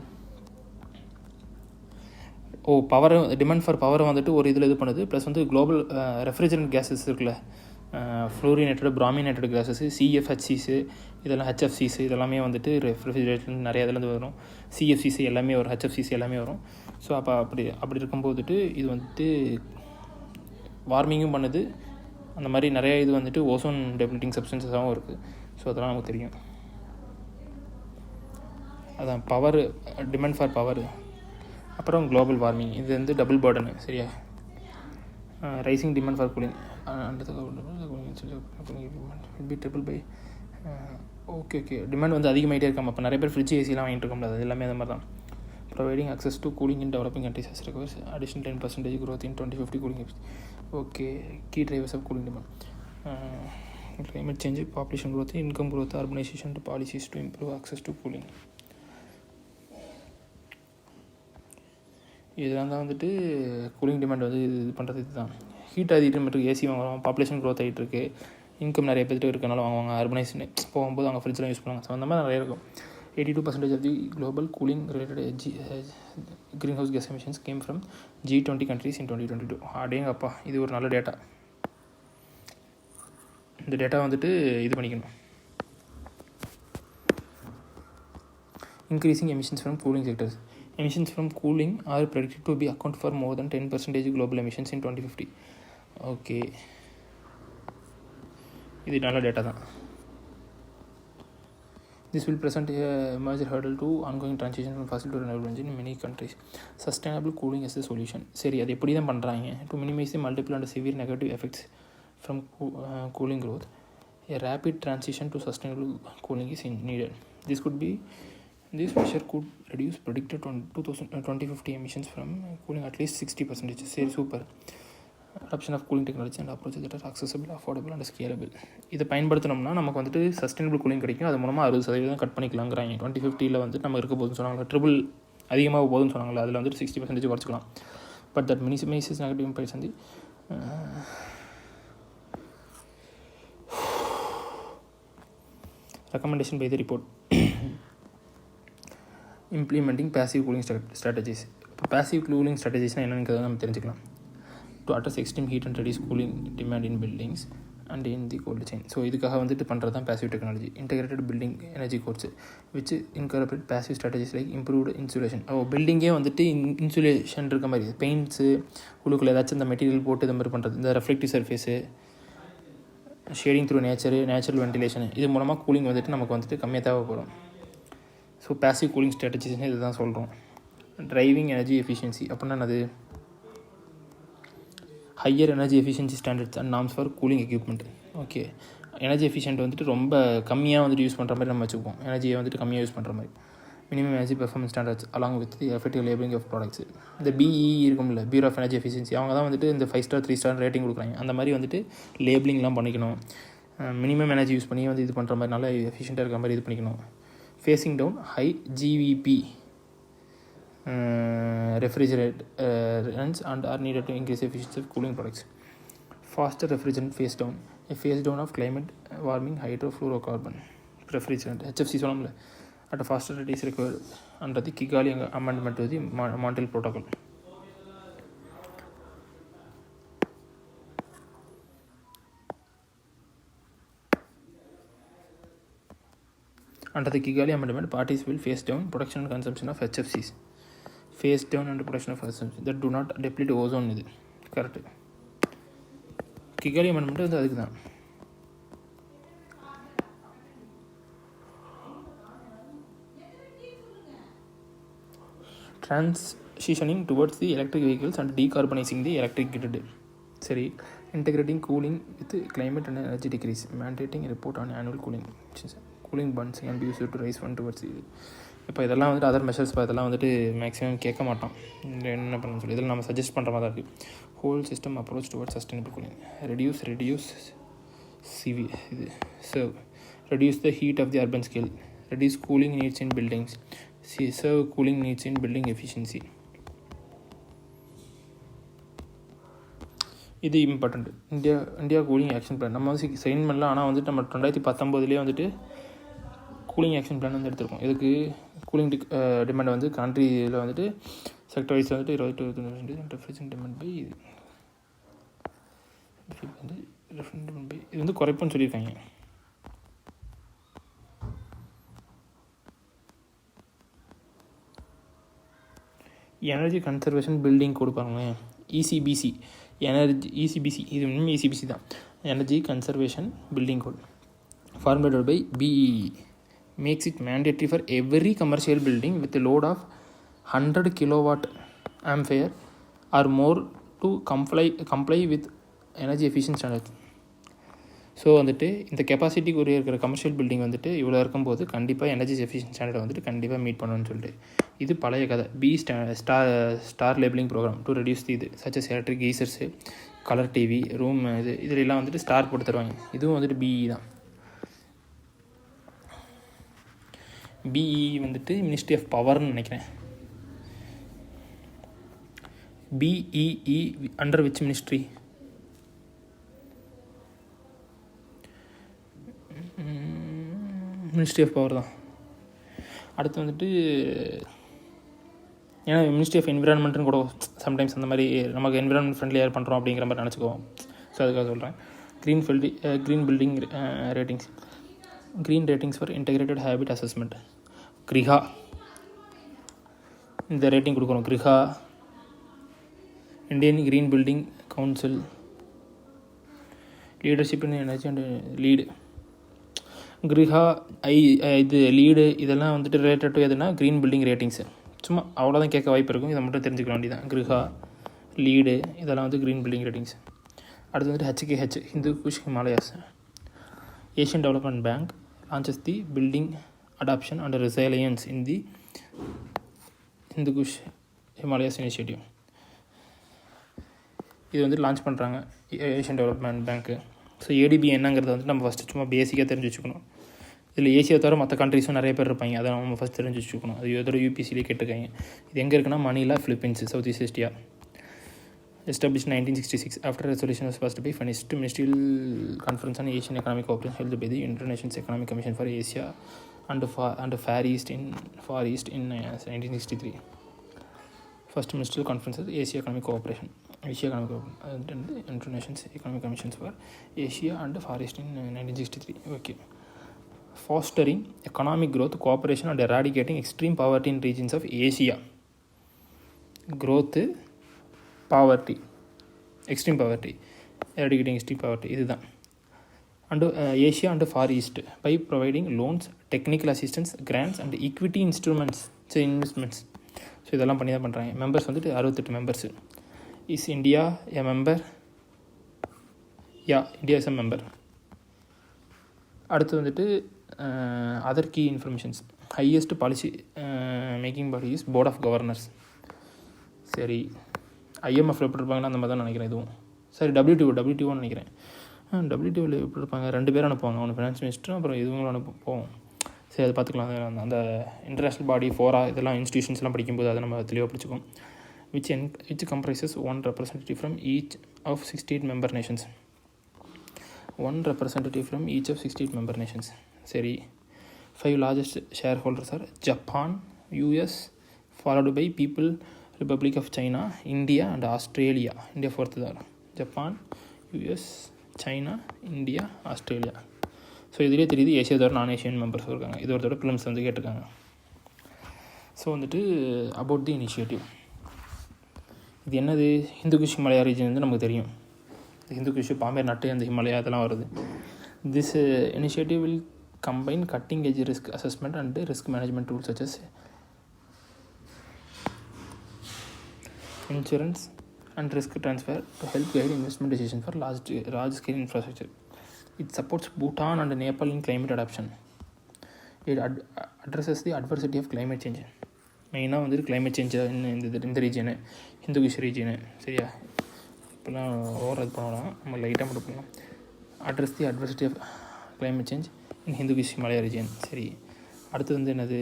பவர் டிமாண்ட் ஃபார் பவரை வந்துட்டு ஒரு இதில் இது பண்ணுது. ப்ளஸ் வந்து குளோபல் ரெஃப்ரிஜரண்ட் கேஸஸ் இருக்குல்ல, ஃப்ளோரினேட்டட், பிராமினேட்டட் கேஸஸ், CFHCs, இதெல்லாம் HFCs, இதெல்லாமே வந்துட்டு ரெஃப்ரிஜரேஷன் நிறைய இதில் வரும். CFCs எல்லாமே வரும், HFCs எல்லாமே வரும். ஸோ அப்போ அப்படி இருக்கும்போதுட்டு இது வந்துட்டு வார்மிங்கும் பண்ணுது. அந்த மாதிரி நிறைய இது வந்துட்டு ஓசோன் டெப்ளிட்டிங் சப்ஸ்டன்சஸாகவும் இருக்குது. ஸோ அதெல்லாம் நமக்கு தெரியும். அதான் பவர், டிமாண்ட் ஃபார் பவர், அப்புறம் குளோபல் வார்மிங், இது வந்து டபுள் பர்டனு. சரியா? Rising demand for cooling be triple by okay demand வந்து அதிகமாகிட்டே இருக்காமல். அப்போ நிறைய பேர் ஃப்ரிட்ஜ் ஏசிலாம் வாங்கிட்டு இருக்க முடியாது. எல்லாமே அந்த மாதிரி தான். Providing access to cooling in developing countries as requires additional 10% growth in 2050 cooling. Okay, key drivers of cooling demand, climate change, population growth, income growth, urbanization to policies to improve access to cooling. இதெல்லாம் தான் வந்துட்டு கூலிங் டிமாண்ட் வந்து இது பண்ணுறது. இதுதான் ஹீட் அதிகமாக ஏசி வாங்குறோம், பாப்புலேஷன் க்ரோத் ஆகிட்டு இருக்கு, இன்கம் நிறைய பேர்ட்டு இருக்கனால வாங்குவாங்க, அர்பனைசேஷன் போகும்போது அவங்க ஃப்ரிட்ஜ்லாம் யூஸ் பண்ணுவாங்க. ஸோ அந்த மாதிரி நிறைய இருக்கும். 82% of the global cooling related greenhouse gas emissions came from G20 countries in 2022. அடேங்கப்பா, இது ஒரு நல்ல டேட்டா. இந்த டேட்டா வந்துட்டு இது பண்ணிக்கணும். Increasing emissions from cooling sectors. Emissions from cooling are predicted to be account for more than 10% global emissions in 2050. Okay, இது நல்ல டேட்டா தான். This will present a major hurdle to ongoing transition from fossil to renewable energy in many countries. Sustainable cooling is the solution. சரி, அது எப்படி தான் பண்ணுறாங்க? To minimize the multiple and severe negative effects from cooling growth, a rapid transition to sustainable cooling is needed. This measure could reduce predicted 2050 emissions from cooling at least 60%. சரி, super. adoption of cooling technology and approaches that are accessible, affordable and scalable. இதை பயன்படுத்தினோம்னா நமக்கு வந்துட்டு சஸ்டைனபிள் கூலிங் கிடைக்கும். அது மூலமாக 60% கட் பண்ணிக்கலாங்கிறாங்க. 2050 வந்துட்டு நம்ம இருக்க போதுன்னு சொன்னாங்க. ட்ரிபிள் அதிகமாக போகுதுன்னு சொன்னாங்களே, அதில் வந்துட்டு 60% குறைச்சிக்கலாம். பட் தட் மினிமைசஸ் நெகட்டிவ் இம்பேக்ட்ஸ் வந்து recommendation by the report. Implementing passive cooling strategies. இப்போ passive cooling strategiesனால் என்னென்னு நம்ம தெரிஞ்சுக்கலாம். To address extreme heat and reduce cooling demand in buildings, and in the cold chain. So இதுக்காக வந்துட்டு பண்ணுறது தான் passive technology. Integrated building energy codes which incorporate passive strategies like improved insulation. பில்டிங்கே வந்துட்டு இன்சுலேஷன் இருக்க மாதிரி பெயிண்ட்ஸு உள்ளுக்குள்ளே ஏதாச்சும் இந்த மெட்டீரியல் போட்டு இந்த மாதிரி பண்ணுறது, இந்த reflective surface, shading through natural ventilation, இது மூலமாக கூலிங் வந்துட்டு நமக்கு வந்துட்டு கம்மியாக தேவைப்படும். ஸோ பேசிவ் கூலிங் ஸ்ட்ராட்டஜிஸ்னு இது தான் சொல்கிறோம். டிரைவிங் எனர்ஜி எஃபிஷியன்சி அப்படின்னா என்னது? Higher energy efficiency standards and norms for cooling equipment. Okay, energy efficient வந்துட்டு ரொம்ப கம்மியாக வந்துட்டு யூஸ் பண்ணுற மாதிரி நம்ம வச்சுப்போம். எனர்ஜியை வந்துட்டு கம்மியாக யூஸ் பண்ணுற மாதிரி. Minimum energy performance standards along with the effective labelling of products. இந்த பிஇ இருக்கும்ல, பியூரோ ஆஃப் எனர்ஜி எஃபிஷியன்சி, அவங்க தான் வந்துட்டு இந்த 5 ஸ்டார் 3 ஸ்டார் ரேட்டிங் கொடுக்குறாங்க. அந்த மாதிரி வந்துட்டு லேபிளிங்லாம் பண்ணிக்கணும். மினிமம் எனர்ஜி யூஸ் பண்ணி வந்து இது பண்ணுற மாதிரி நல்லா எஃபிஷியண்ட்டாக இருக்கிற மாதிரி இது பண்ணிக்கணும். ஃபேஸிங் டவுன் ஹை ஜிவிபி refrigerants and are needed to increase efficiency of cooling products. Faster refrigerant phase down, a phase down of climate warming hydrofluorocarbon refrigerant HFC சொன்னோம்ல, at a faster rate is required under the Kigali amendment to the Montreal Protocol. Under the Kigali amendment, parties will phase down production and consumption of HFCs. Phase down and production of HFCs that do not deplete ozone. இது கரெக்டு. கிகாலி அமெண்ட்மெண்ட் வந்து அதுக்கு தான். Transitioning towards the electric vehicles and decarbonizing the electric grid. சரி, integrating cooling with climate and energy decrease, mandating a report on annual cooling burns can be used to raise fund towards இது. இப்போ இதெல்லாம் வந்துட்டு அதர் மெஷர்ஸ் இதெல்லாம் வந்துட்டு மேக்ஸிமம் கேட்க மாட்டோம், என்ன பண்ணணும்னு சொல்லி இதில் நம்ம சஜஸ்ட் பண்ணுற மாதிரி தான் இருக்குது. Whole system approach towards sustainable cooling. Reduce CV இது serve reduce the heat of the urban scale. Reduce cooling needs in buildings. Serve cooling needs in building efficiency. இது important. India cooling action plan நம்ம வந்து சைன் பண்ணலாம். ஆனால் வந்துட்டு நம்ம 2019 வந்துட்டு கூலிங் ஆக்ஷன் பிளான் வந்து எடுத்திருக்கோம். இதுக்கு கூலிங் டிமாண்ட் வந்து கண்ட்ரியில் வந்துட்டு செக்டர் வைஸ் வந்துட்டு 22% ரெஃப்ரிஜரேஷன் டிமாண்ட் பை இது இது வந்து குறைப்புன்னு சொல்லியிருக்காங்க. எனர்ஜி கன்சர்வேஷன் பில்டிங் கொடுப்பாங்களேன், இசிபிசி இது இன்னும் இசிபிசி தான். Energy conservation Building Code formulated by BEE makes it mandatory for every commercial building with a load of 100 kilowatt ampere or more to comply with energy efficient standards. So வந்துட்டு இந்த கெப்பாசிட்டிக்குரிய இருக்கிற கமர்ஷியல் பில்டிங் வந்துட்டு இவ்வளோ இருக்கும்போது கண்டிப்பாக எனர்ஜி எஃபிஷியன்ட் ஸ்டாண்டர்டை வந்துட்டு கண்டிப்பாக மீட் பண்ணணும்னு சொல்லிட்டு இது பழைய கதை. Star labelling programme to reduce இது such as electric geysers, colour TV, room இதிலெல்லாம் வந்துட்டு ஸ்டார் போட்டு தருவாங்க. இதுவும் வந்துட்டு பிஇ தான். பிஇ வந்துட்டு மினிஸ்ட்ரி ஆஃப் பவர்னு நினைக்கிறேன். BEE under which ministry? Ministry of Power தான். அடுத்து வந்துட்டு ஏன்னா மினிஸ்ட்ரி ஆஃப் என்விரான்மெண்ட்னு கூட சம்டைம்ஸ் அந்த மாதிரி நமக்கு என்விரான்மெண்ட் ஃப்ரெண்ட்லியாக பண்ணுறோம் அப்படிங்கிற மாதிரி நினச்சிக்குவோம். ஸோ அதுக்காக சொல்கிறேன். Green building ratings. Green ratings for integrated habit assessment. கிரிஹா இந்த ரேட்டிங் கொடுக்குறோம். கிரிஹா, Indian green building council, leadership in energy and lead. கிரிஹா இது லீடு இதெல்லாம் வந்துட்டு ரிலேட்டட் டு எதுனா க்ரீன் பில்டிங் ரேட்டிங்ஸு. சும்மா அவ்வளோதான் கேட்க வாய்ப்பு இருக்கும். இதை மட்டும் தெரிஞ்சுக்க வேண்டியதான். கிரிஹா, லீடு இதெல்லாம் வந்து க்ரீன் பில்டிங் ரேட்டிங்ஸ். அடுத்து வந்துட்டு HKH Hindu Kush Himalayas. Asian development bank launches the building adoption and resilience in the Hindu Kush Himalayas initiative. இது வந்து லான்ச் பண்ணுறாங்க ஏஷியன் டெவலப்மெண்ட் பேங்க்கு. ஸோ ஏடிபி என்னங்கிறத வந்து நம்ம ஃபஸ்ட்டு சும்மா பேசிக்காக தெரிஞ்சு வச்சுக்கணும். இதில் ஏசியா தவிர மற்ற கண்ட்ரிஸும் நிறைய பேர் இருப்பாங்க, அதை நம்ம ஃபஸ்ட் தெரிஞ்சு வச்சுக்கணும். அது ஏதோ யூபிசிலேயே கேட்டிருக்காங்க. இது எங்கே இருக்குன்னா Manila, Philippines, south east Asia. Established in 1966 after resolution was passed by first ministerial conference on Asian economic cooperation held by the United Nations Economic Commission for Asia and Far East in 1963. First ministerial conference of Asia economic cooperation. Asia economic internationals economic commissions for Asia and Far East in 1963. Okay. Fostering economic growth, cooperation and eradicating extreme poverty in regions of Asia. Growth, poverty, extreme poverty, eradicating extreme poverty, இதுதான். And Asia and Far East by providing loans, technical assistance, grants and equity instruments, investments. So இதெல்லாம் பண்ணி தான் பண்ணுறாங்க. மெம்பர்ஸ் வந்துட்டு 68 members. Is India a member? India is a member. அடுத்து வந்துட்டு other key informations. Highest policy making body is board of governors. சரி, ஐஎம்எஃப்ல எப்படி இருப்பாங்கன்னா அந்த மாதிரி தான் நினைக்கிறேன் இதுவும். சரி, டபிள்யூடிஓன்னு நினைக்கிறேன். டபிள்யூடிஓவில் எப்படி இருப்பாங்க, 2 பேர் அனுப்புவாங்க, ஒன்று ஃபினான்ஸ் மினிஸ்டரும் அப்புறம் இதுவங்களும் போவோம். சரி, அது பார்த்துக்கலாம். அந்த இன்டர்நேஷ்னல் பாடி ஃபோரா இதெல்லாம் இன்ஸ்டியூஷன்ஸ்லாம் படிக்கும்போது அதை நம்ம தெளிவாக படிச்சுக்கோம். which comprises one representative from each of 68 member nations. One representative from each of 68 member nations. சரி, 5 largest shareholders are Japan, US, followed by People Republic of China, India and Australia. India fourth தான். Japan, US, China, India, Australia. So இதுலேயே தெரியுது ஏஷியா தவிர நான் ஏஷியன் மெம்பர்ஸ் இருக்காங்க. இது ஒருத்தோட ஃபிலிம்ஸ் வந்து கேட்டிருக்காங்க. ஸோ வந்துட்டு அபவுட் தி இனிஷியேட்டிவ். இது என்னது, ஹிந்து குஷ் ஹிமாலயா ரீஜன் வந்து நமக்கு தெரியும். ஹிந்து குஷ், பாம்பேர் நட்டு, அந்த ஹிமாலயா அதெல்லாம் வருது. This initiative will combine cutting edge risk assessment and risk management tools such as insurance and risk transfer to help guide investment decisions for large scale infrastructure. It supports Bhutan and Nepal in climate adaptation. It addresses the adversity of climate change. மெயினாக வந்துட்டு கிளைமேட் சேஞ்சை இந்த ரீஜனு, ஹிந்து குஷ் ரீஜனு. சரியா, இப்போலாம் ஓவர் இது பண்ணலாம், நம்ம லைட்டாக மட்டும் பண்ணலாம். Address the adversity of climate change in Hindu Kush Himalaya region. சரி, அடுத்து வந்து என்னது,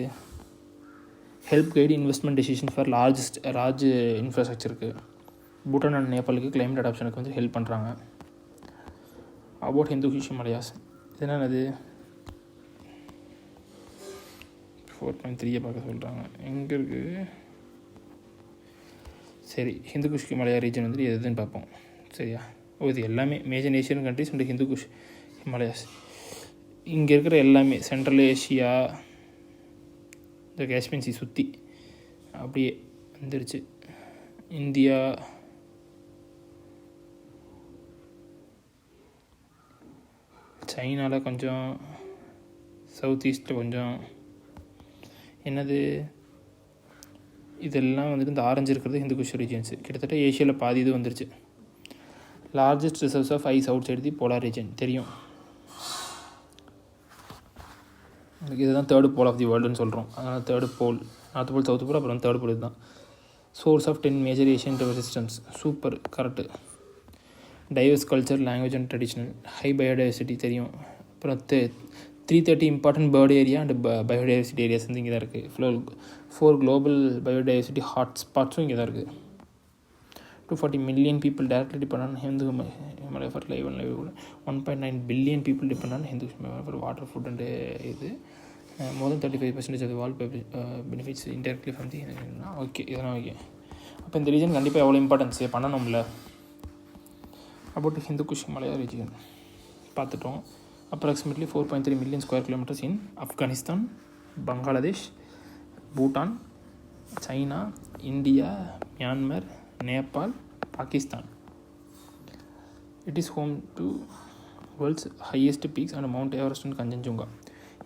help guide investment decision for large இன்ஃப்ராஸ்ட்ரக்சருக்கு. பூட்டான் அண்ட் நேபாளுக்கு கிளைமேட் அடாப்ஷனுக்கு வந்து ஹெல்ப் பண்ணுறாங்க. அபவுட் ஹிந்து குஷ் ஹிமாலயாஸ், இது என்னது 4.3 பார்க்க சொல்கிறாங்க. எங்கே இருக்குது? சரி, ஹிந்து குஷ் ஹிமாலயா ரீஜன் வந்துட்டு எதுன்னு பார்ப்போம். சரியா, இது எல்லாமே major Asian countries and Hindu Kush Himalayas. இங்கே இருக்கிற எல்லாமே சென்ட்ரல் ஏஷியா, இந்த காஷ்மீர் சி சுற்றி அப்படியே வந்துருச்சு. இந்தியா, சைனாவில் கொஞ்சம், சவுத் ஈஸ்ட்டில் கொஞ்சம். என்னது, இதெல்லாம் வந்துட்டு இந்த ஆரஞ்சு இருக்கிறது ஹிந்து குஷ் ரீஜன்ஸு. கிட்டத்தட்ட ஏஷியாவில் பாதி இது வந்துருச்சு. Largest reserves of ice outside the polar region தெரியும். இதுதான் தேர்டு போல் ஆஃப் தி வேர்ல்டுன்னு சொல்கிறோம். அதனால் third pole, north pole, south pole, அப்புறம் தேர்ட் போல் இதுதான். Source of 10 major Asian river systems. Super, correct. Diverse culture, language and traditional. High biodiversity தெரியும். அப்புறம் 330 important bird area and biodiversity areas வந்து இங்கே தான் இருக்குது. 4 குளோபல் பயோடைவர்சிட்டி ஹாட் ஸ்பாட்ஸும் இங்கே தான் இருக்குது. 240 million people directly depend on Hindu Himalaya for life and livelihood. 1.9 billion people depend on Hindu Himalaya for water, food and இது. More than 35% of the world benefits indirectly from the okay, இதெல்லாம் ஓகே. அப்போ இந்த ரீஜன் கண்டிப்பாக எவ்வளோ இம்பார்ட்டன்ஸ் பண்ணணும்ல. அபவுட் ஹிந்து குஷ் ஹிமாலயா ரீஜன் பார்த்துட்டோம். approximately 4.3 million square kilometers in Afghanistan, Bangladesh, Bhutan, China, India, Myanmar, Nepal, Pakistan. It is home to world's highest peaks and Mount Everest and Kanchenjunga.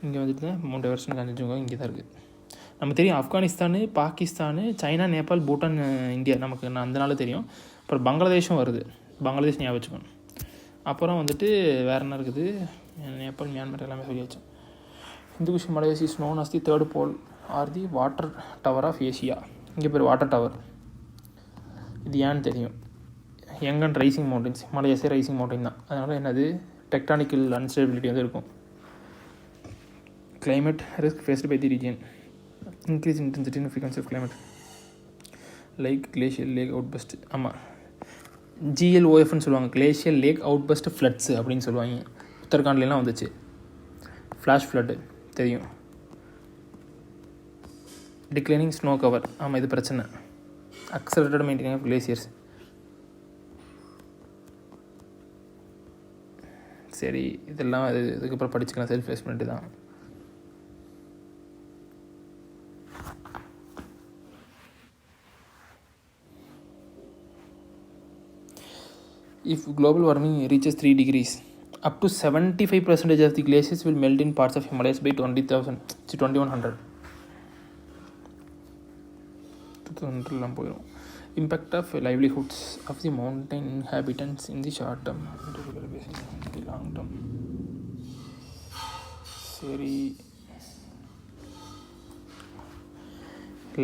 இங்கே வந்துட்டு மவுண்ட் எவரெஸ்ட் அண்ட் கஞ்சன்ஜுங்கா இங்கே தான் இருக்குது. நம்ம தெரியும் ஆப்கானிஸ்தானு, பாகிஸ்தானு, சைனா, நேபாள், பூட்டான், இந்தியா நமக்கு அந்த நாள் தெரியும். அப்புறம் பங்களாதேஷும் வருது. பங்களாதேஷ் ஞாபகம் வச்சுக்கணும். அப்புறம் வந்துட்டு வேறு என்ன இருக்குது, நேபாள், மியான்மர் எல்லாமே சொல்லியாச்சு. Hindu Kush Himalayas is known as the third pole or the water tower of Asia. இங்கே பேர் வாட்டர் டவர். இது ஏன்னு தெரியும். யங் அண்ட் ரைசிங் மவுண்டன்ஸ், ஹிமாலயாஸே ரைசிங் மவுண்டன் தான். அதனால் என்னது, டெக்டானிக்கல் அன்ஸ்டேபிலிட்டி வந்து இருக்கும். climate risk faced by the region, increase in intensity and frequency of climate like glacial lake outburst. ஆமாம், GLOFன்னு சொல்லுவாங்க, glacial lake outburst floods அப்படின்னு சொல்லுவாங்க. உத்தரகாண்ட்லாம் வந்துச்சு ஃப்ளாஷ் ஃப்ளட்டு தெரியும். டிக்ளைனிங் ஸ்னோ கவர், ஆமாம் இது பிரச்சனை. Accelerated maintaining of glaciers. சரி இதெல்லாம் இதுக்கப்புறம் படிச்சுக்கலாம், செல்ஃப் அசஸ்மெண்ட்டு தான். If global warming reaches 3 degrees, up to 75% of the glaciers will melt in parts of Himalayas by 2100. போயிடும். Impact of livelihoods of the mountain inhabitants in the short term, the long term. சரி,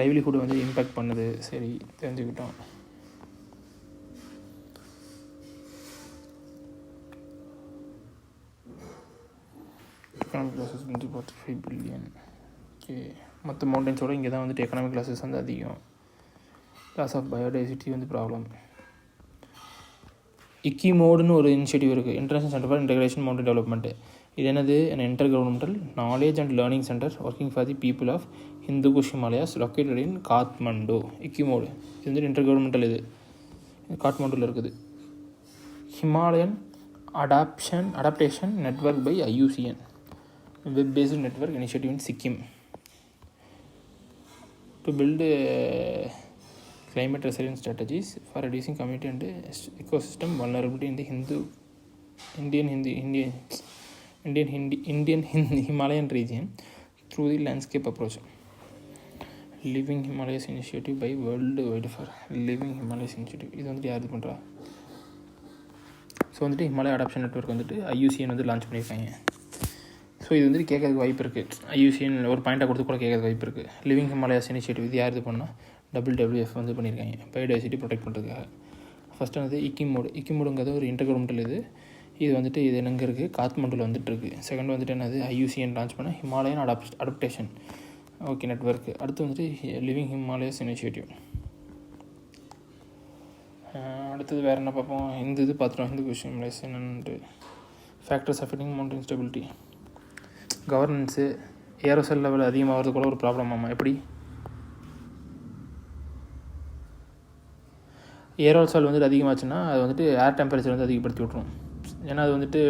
லைவ்லிஹுட் வந்து இம்பேக்ட் பண்ணுது, சரி தெரிஞ்சுக்கிட்டோம். எக்கனாமிக் லாஸஸ் வந்து 45 பில்லியன். ஓகே, மற்ற மவுண்டன்ஸோடு இங்கே தான் வந்துட்டு எக்கனாமிக் லாஸஸ் வந்து அதிகம். லாஸ் ஆஃப் பயோடைவர்சிட்டி வந்து ப்ராப்ளம். இக்கிமோடுன்னு ஒரு இனிஷியேட்டிவ் இருக்குது, international centre for integration mountain development. இது என்னது? Inter governmental knowledge and learning centre working for the people of Hindu Kush Himalayas located in Kathmandu. இக்கிமோடு இது வந்து இன்டர் கவர்மெண்டல், இது காட்மண்டுவில் இருக்குது. Himalayan adaptation network by IUCN, web-based network initiative in Sikkim to build climate resilience strategies for reducing community and ecosystem vulnerability in the Indian Himalayan region through the landscape approach. Living Himalayas initiative by World Wide for Living Himalayas initiative. இது வந்துட்டு யார் இது பண்ணுறா? ஸோ வந்துட்டு ஹிமாலய அடாப்ஷன் நெட்வொர்க் வந்துட்டு IUCN வந்து லான்ச் பண்ணியிருக்காங்க. ஸோ இது வந்துட்டு கேட்கறதுக்கு வாய்ப்பு இருக்குது. IUCN ஒரு பாயிண்ட்டாக கொடுத்து கூட கேட்கறதுக்கு வாய்ப்பு இருக்குது. லிவிங் ஹிமாலயாஸ் இனிஷியேட்டிவ் இது யார் இது பண்ணால் WWF வந்து பண்ணியிருக்காங்க, பயோடைவர்சிட்டி ப்ரொடெக்ட் பண்ணுறதுக்காக. ஃபஸ்ட்டு வந்து இக்கிமோடுங்கிறது ஒரு இன்டர் கவர்மெண்டல் இது வந்துட்டு இது எங்கே இருக்குது? காத்மண்டுவில் வந்துட்டு இருக்குது. செகண்ட் வந்துட்டு என்னது? IUCN லான்ச் பண்ண ஹிமாலயன் அடாப்டேஷன் ஓகே நெட்வொர்க்கு. அடுத்து வந்துட்டு லிவிங் ஹிமாலயாஸ் இனிஷியேட்டிவ். அடுத்தது வேறு என்ன பார்ப்போம்? இந்த இது பார்த்துட்டோம், ஹிந்துகுஷ் ஹிமாலயாஸ் என்னன்ட்டு. Factors affecting mountain stability, governance, aerosol level அதிகமாகிறது கூட ஒரு ப்ராப்ளம். ஆமாம், எப்படி? ஏரோசல் வந்துட்டு அதிகமாச்சுன்னா அது வந்துட்டு ஏர் டெம்பரேச்சர் வந்து அதிகப்படுத்தி விட்ரும். ஏன்னா அது வந்துட்டு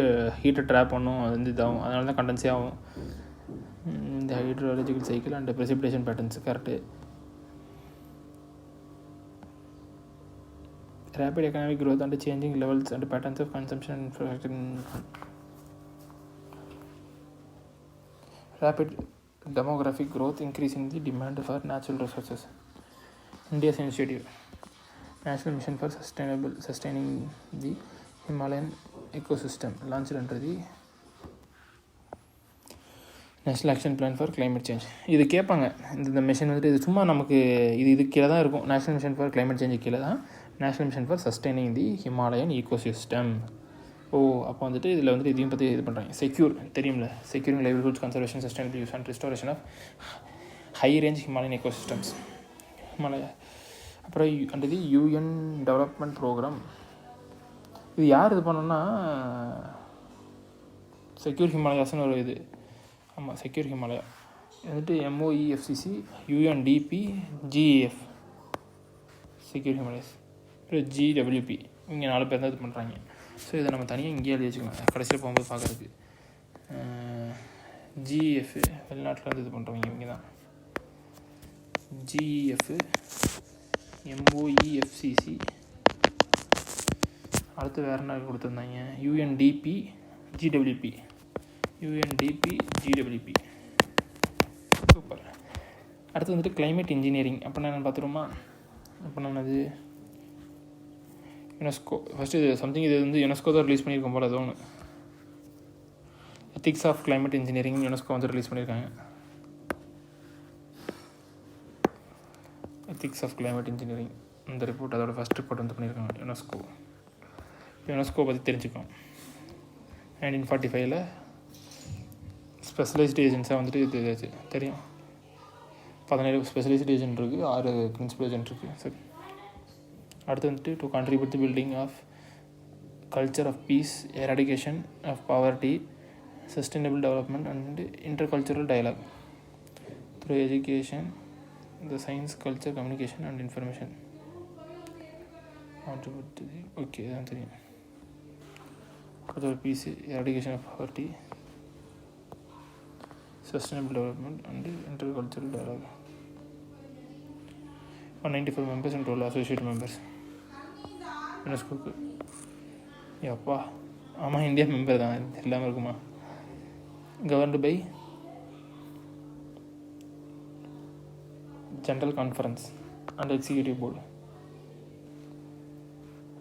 ஹீட்டை ட்ராப் பண்ணும், அது வந்து இதாகும், அதனால தான் கண்டென்ஸே ஆகும். இந்த hydrological cycle and precipitation patterns correct. Rapid economic growth and changing levels and patterns of consumption and infrastructure. Rapid demographic growth increasing the demand for natural resources. India's initiative, National Mission for Sustaining the Himalayan Ecosystem, launched under the national action plan for climate change. இது கேட்பாங்க, இந்த மிஷன் வந்துட்டு இது சும்மா நமக்கு இது கீழே தான் இருக்கும். National mission for climate change கீழே தான் national mission for sustaining the Himalayan ecosystem. அப்போ வந்துட்டு இதில் வந்துட்டு இதையும் பற்றி இது பண்ணுறாங்க. செக்யூர் தெரியும்ல, securing livelihoods, conservation, sustainable use and restoration of high range Himalayan ecosystems. அப்புறம் and the UN development programme. இது யார் இது பண்ணோன்னா செக்யூர் ஹிமாலயாஸ்னு ஒரு இது. ஆமாம், செக்யூர் ஹிமாலயா வந்துட்டு MOEFCC, UNDP, GEF, secure Himalayas, அப்புறம் GWP. இங்கே 4 பேர் தான் இது பண்ணுறாங்க. ஸோ இதை நம்ம தனியாக இங்கேயே எழுதி வச்சுக்கலாம், கடைசியில் போகும்போது பார்க்குறதுக்கு. GEF வெளிநாட்டில் வந்து இது பண்ணுறவங்க இவங்க தான். GEF, MOEFCC, அடுத்து வேறு என்ன கொடுத்துருந்தாங்க? UNDP, GWP, super. அடுத்து வந்துட்டு கிளைமேட் இன்ஜினியரிங். அப்படின்னா என்ன பார்த்துருமா? அப்படின்னா என்னது? யுனெஸ்கோ ஃபஸ்ட்டு இது சம்திங், இது வந்து யுனெஸ்கோ தான் ரிலீஸ் பண்ணியிருக்கோம் போல். அது ஒன்று ethics of climate engineering UNESCO வந்து ரிலீஸ் பண்ணியிருக்காங்க. எத்திக்ஸ் ஆஃப் கிளைமேட் இன்ஜினியரிங் இந்த ரிப்போர்ட், அதோட ஃபஸ்ட் ரிப்போர்ட் வந்து பண்ணியிருக்காங்க யுனெஸ்கோ பற்றி தெரிஞ்சுக்கோம். 1945 ஸ்பெஷலைஸ்டு ஏஜென்ட்ஸாக வந்துட்டு இது தெரியும். 17 ஸ்பெஷலைஸ்டு ஏஜென்ட் இருக்குது, 6 பிரின்சிபல் ஏஜென்ட் இருக்குது. சரி, அடுத்து வந்துட்டு to contribute the building of culture of peace, eradication of poverty, sustainable development and intercultural dialogue through education, the science, culture, communication and information. Okay, தான் தெரியும். அடுத்த peace eradication of poverty, sustainable development and intercultural dialogue. 194 members and 12 associate members யுனெஸ்கோக்கு. அப்பா ஆமாம், இந்தியா மெம்பர் தான், எல்லாமே இருக்குமா. Governed by General Conference and Executive Board.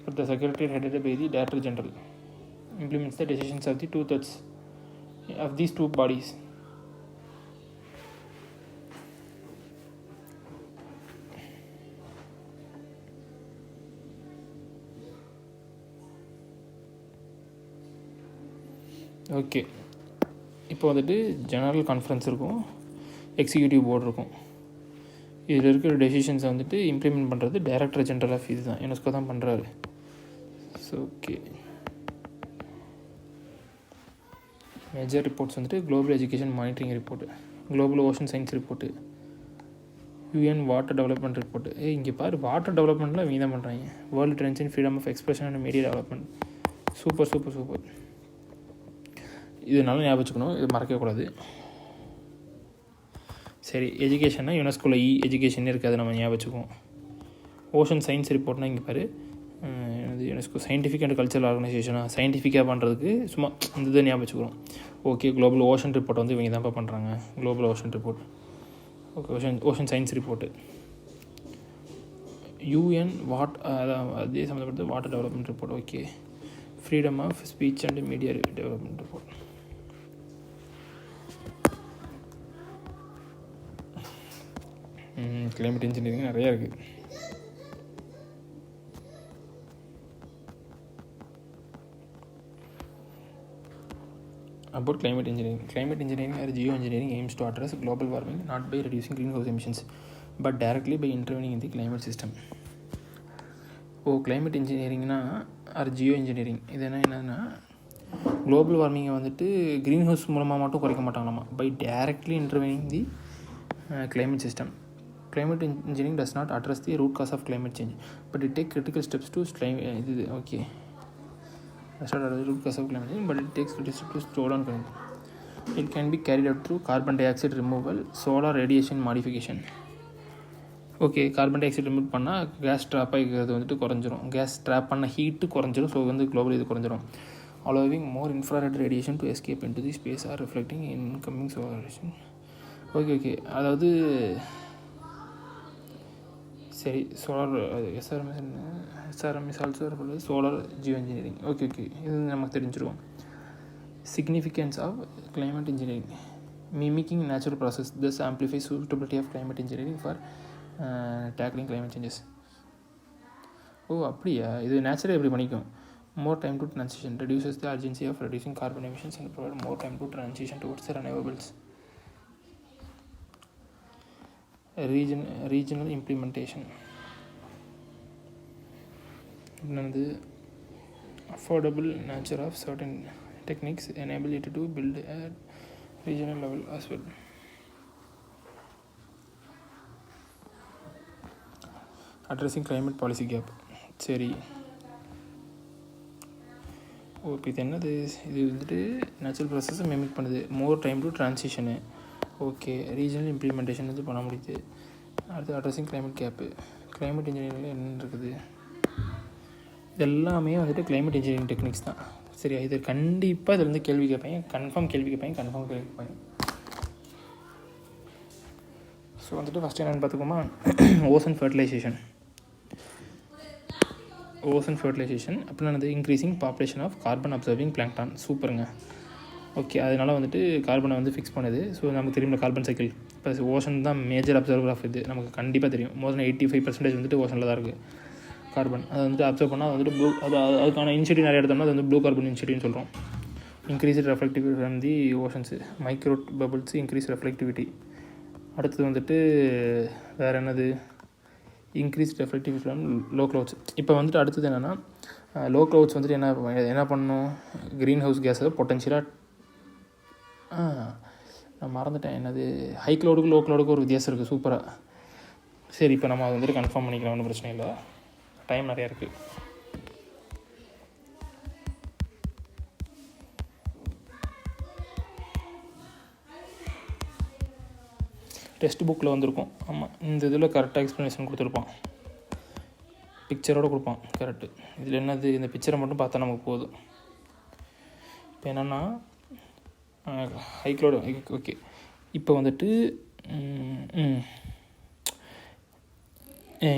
But the Secretariat headed by the Director General implements the decisions of the 2/3 of these two bodies. Okay, இப்போ வந்துட்டு ஜெனரல் கான்ஃபரன்ஸ் இருக்கும், எக்ஸிக்யூட்டிவ் போர்டு இருக்கும். இதில் இருக்கிற டெசிஷன்ஸை வந்துட்டு இம்ப்ளிமெண்ட் பண்ணுறது டைரக்டர் ஜென்ரல் ஆஃப் இது தான், யுனெஸ்கோ தான் பண்ணுறாரு. ஸோ ஓகே, மேஜர் ரிப்போர்ட்ஸ் வந்துட்டு global education monitoring report, global ocean science report, UN water development report. இங்கே பாரு, வாட்டர் டெவலப்மெண்ட்லாம் இவங்க தான் பண்ணுறாங்க. World trends in freedom of expression and media development. Super super super. இதனால ஞாபகம் வச்சுக்கணும், இது மறக்கக்கூடாது. சரி, எஜுகேஷன்னா யுனெஸ்கோவில் எஜுகேஷன் இருக்குது, நம்ம ஞாபகம் வச்சுக்குவோம். ஓஷன் சயின்ஸ் ரிப்போர்ட்னா இங்கே பாரு, யுனெஸ்கோ சயின்டிஃபிக் அண்ட் கல்ச்சரல் ஆர்கனைசேஷனாக சயின்டிஃபிக்காக பண்ணுறதுக்கு சும்மா இந்த இதை ஞாபகம் வச்சுக்கிறோம். ஓகே, குளோபல் ஓஷன் ரிப்போர்ட் வந்து இவங்க தான்ப்பா பண்ணுறாங்க, global ocean report. Okay, ocean science report. UN அதே சம்மந்தப்பட்ட water development report. Okay, freedom of speech and media development report. Climate engineering நிறையா இருக்குது. About climate engineering. Climate engineering or geoengineering aims to address global warming not by reducing greenhouse emissions but directly by intervening in the climate system. climate engineeringனா ஆர் ஜியோ இன்ஜினியரிங் இது என்னென்னா குளோபல் வார்மிங்கை வந்துட்டு க்ரீன் ஹவுஸ் மூலமாக மட்டும் குறைக்க மாட்டாங்களாமா, by directly intervening the climate system. Climate engineering does not address the root cause of climate change, but it takes critical steps to root cause of climate change, but it takes critical steps to slow down climate. It can be carried out through carbon dioxide removal, solar radiation modification. Okay, carbon di oxide remove பண்ணால் கேஸ் ட்ராப் ஆகிக்கிறது வந்துட்டு குறைஞ்சிரும், கேஸ் ட்ராப் பண்ண ஹீட்டு குறைஞ்சிரும். ஸோ வந்து குளோபல் இது குறைஞ்சிரும். allowing more infrared radiation to escape into the space or reflecting incoming solar radiation. Okay, அதாவது சரி, solar SRMS also solar geoengineering. Okay, இது நமக்கு தெரிஞ்சிருவோம். Significance of climate engineering, mimicking natural process, this amplifies suitability of climate engineering for tackling climate changes. அப்படியா, இது நேச்சுரல் எப்படி பண்ணிக்கும். more time to transition, reduces the urgency of reducing carbon emissions and provide more time to transition towards the renewables. Regional implementation. The affordable nature of certain techniques enable it to build at regional level as well. Addressing climate policy gap. சரி, இப்போ இது என்னது, இது வந்துட்டு நேச்சுரல் ப்ராசஸை மிமிக் பண்ணுது, more time to transition. Okay, regional implementation வந்து பண்ண முடியுது. அடுத்து அட்ரஸிங் கிளைமேட் கேப்பு. கிளைமேட் இன்ஜினியரிங்கில் என்ன இருக்குது, இதெல்லாமே வந்துட்டு கிளைமேட் இன்ஜினியரிங் டெக்னிக்ஸ் தான். சரியா, இது கண்டிப்பாக இதில் வந்து கேள்வி கேட்பாங்க, கன்ஃபார்ம் கேள்வி கேட்பாங்க. ஸோ வந்துட்டு ஃபஸ்ட்டு என்னென்னு பார்த்துக்கோமா, ஓசன் ஃபர்டிலைசேஷன் அப்படின்னா வந்து increasing population of carbon absorbing plankton. சூப்பருங்க. ஓகே, அதனால் வந்துட்டு கார்பனை வந்து ஃபிக்ஸ் பண்ணுது. ஸோ நமக்கு தெரியும் கார்பன் சைக்கிள். இப்போ ஓஷன் தான் மேஜர் அப்சர்வர் ஆஃப் இது, நமக்கு கண்டிப்பாக தெரியும். மோர் தென் 85% வந்துட்டு ஓஷனில் தான் இருக்குது கார்பன். அதை வந்துட்டு அப்சர்வ் பண்ணால் அது வந்துட்டு அதுக்கான இனிஷியேட்டிவ் நிறைய எடுத்தோம்னா அது வந்து ப்ளூ கார்பன் இனிஷியேட்டிவ்னு சொல்கிறோம். Increased reflectivity from the oceans, micro bubbles increase reflectivity. அடுத்தது வந்துட்டு வேறு என்னது, increase reflectivity from low clouds. இப்போ வந்துட்டு அடுத்தது என்னென்னா, லோ க்ளவுட்ஸ் வந்துட்டு என்ன பண்ணணும், க்ரீன் ஹவுஸ் கேஸை பொட்டன்ஷியலாக நான் மறந்துட்டேன் என்னது, ஹை க்ளவுடுக்கு லோ க்ளவுடுக்கு ஒரு வித்தியாசம் இருக்குது. சூப்பராக. சரி, இப்போ நம்ம அதை வந்துட்டு கன்ஃபார்ம் பண்ணிக்கலாம், ஒன்றும் பிரச்சனை இல்லை, டைம் நிறையா இருக்குது. டெக்ஸ்ட் புக்கில் வந்திருக்கும். ஆமாம், இந்த இதில் கரெக்டாக எக்ஸ்ப்ளனேஷன் கொடுத்துருப்பான், பிக்சரோடு கொடுப்பான். கரெக்டு. இதில் என்னது, இந்த பிக்சரை மட்டும் பார்த்தா நமக்கு போதும். இப்போ என்னென்னா ஹை க்ளவுட். ஓகே, இப்போ வந்துட்டு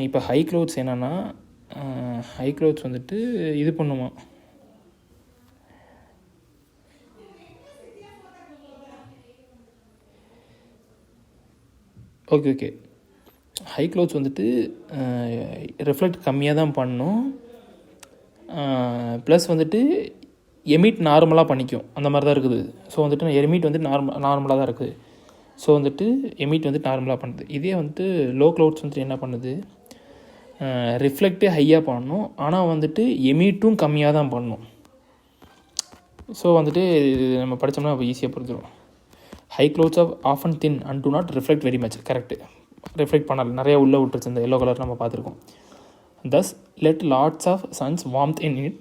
இப்போ ஹை க்ளவுட்ஸ் என்னென்னா, ஹை க்ளவுட்ஸ் வந்துட்டு இது பண்ணுமா, ஓகே ஹை க்ளவுட்ஸ் வந்துட்டு ரிஃப்ளெக்ட் கம்மியாக தான் பண்ணும், ப்ளஸ் வந்துட்டு எமிட் நார்மலாக பண்ணிக்கும், அந்த மாதிரி தான் இருக்குது. ஸோ வந்துட்டு எமிட் வந்துட்டு நார்மலாக தான் இருக்குது. ஸோ வந்துட்டு எமிட் வந்துட்டு நார்மலாக பண்ணுது. இதே வந்துட்டு லோ க்ளவுட்ஸ் வந்துட்டு என்ன பண்ணுது, ரிஃப்ளெக்டே ஹையாக பண்ணணும், ஆனால் வந்துட்டு எமிட்டும் கம்மியாக தான் பண்ணணும். ஸோ வந்துட்டு நம்ம படித்தோம்னா அப்போ ஈஸியாக புரிஞ்சிடும். High clouds of often thin and do not reflect very much. Correct, reflect பண்ணல, நிறைய உள்ளே விட்டுருச்சு. இந்த எல்லோ கலர் நம்ம பார்த்துருக்கோம். thus let lots of sun's warmth in it.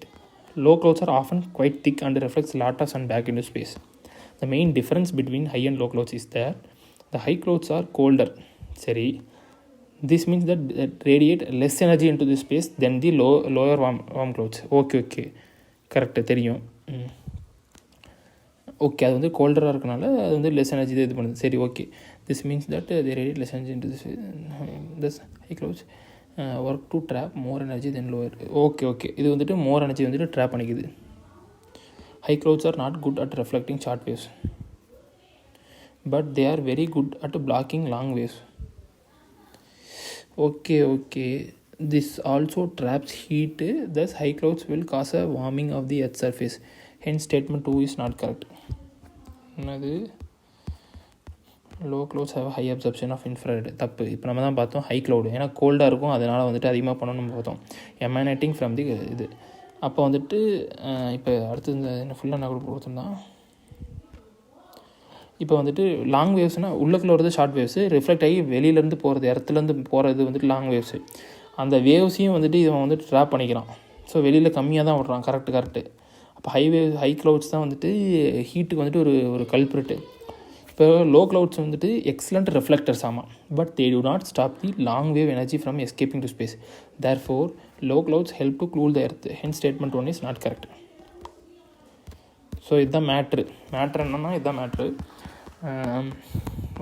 Low clouds are often quite thick and reflects lot of sun back into space. The main difference between high and low clouds is that the high clouds are colder. சரி, this means that radiate less energy into the space than the lower warm clouds. Okay correct, தெரியும். ஓகே, அது வந்து கோல்டராக இருக்கனால அது வந்து லெஸ் எனர்ஜி தான் இது பண்ணுது. சரி, okay. This means that they radiate less energy into this high clouds work to trap more energy then lower. Okay இது வந்துட்டு மோர் எனர்ஜி வந்துட்டு ட்ராப் பண்ணிக்குது. High clouds are not good at reflecting short waves, but they are very good at blocking long waves. Okay this also traps heat, thus high clouds will cause a warming of the earth's surface. Hence statement 2 is not correct. என்னது, low clouds have high absorption of infrared. தப்பு. இப்போ நம்ம தான் பார்த்தோம் ஹை க்ளவுடு, ஏன்னா கோல்டாக இருக்கும், அதனால் வந்துட்டு அதிகமாக பண்ணணும் நம்ம பார்த்தோம், எமனேட்டிங் ஃப்ரம் தி இது. அப்போ வந்துட்டு இப்போ அடுத்து இந்த என்ன ஃபுல்லாக நான் கொடுத்துருந்தான். இப்போ வந்துட்டு லாங் வேவ்ஸ்னால் உள்ளுக்குள்ள வருது ஷார்ட் வேவ்ஸு, ரிஃப்ளெக்ட் ஆகி வெளியிலேருந்து போகிறது, இடத்துலேருந்து போகிறது வந்துட்டு லாங் வேவ்ஸு. அந்த வேவ்ஸையும் வந்துட்டு இவன் வந்துட்டு ட்ராப் பண்ணிக்கிறான். ஸோ வெளியில் கம்மியாக தான் விட்றான். கரெக்டு. அப்போ ஹை க்ளவுட்ஸ் தான் வந்துட்டு ஹீட்டுக்கு வந்துட்டு ஒரு கல்ப்ரிட்டு. இப்போ லோ க்ளவுட்ஸ் வந்துட்டு எக்ஸலண்ட் ரிஃப்ளெக்டர்ஸ். ஆமாம், but they to not stop the long wave energy from escaping to space. Therefore low clouds help to cool the earth. Hence statement 1 is not correct. So இதுதான் மேட்ரு என்னன்னா இதுதான் மேட்ரு.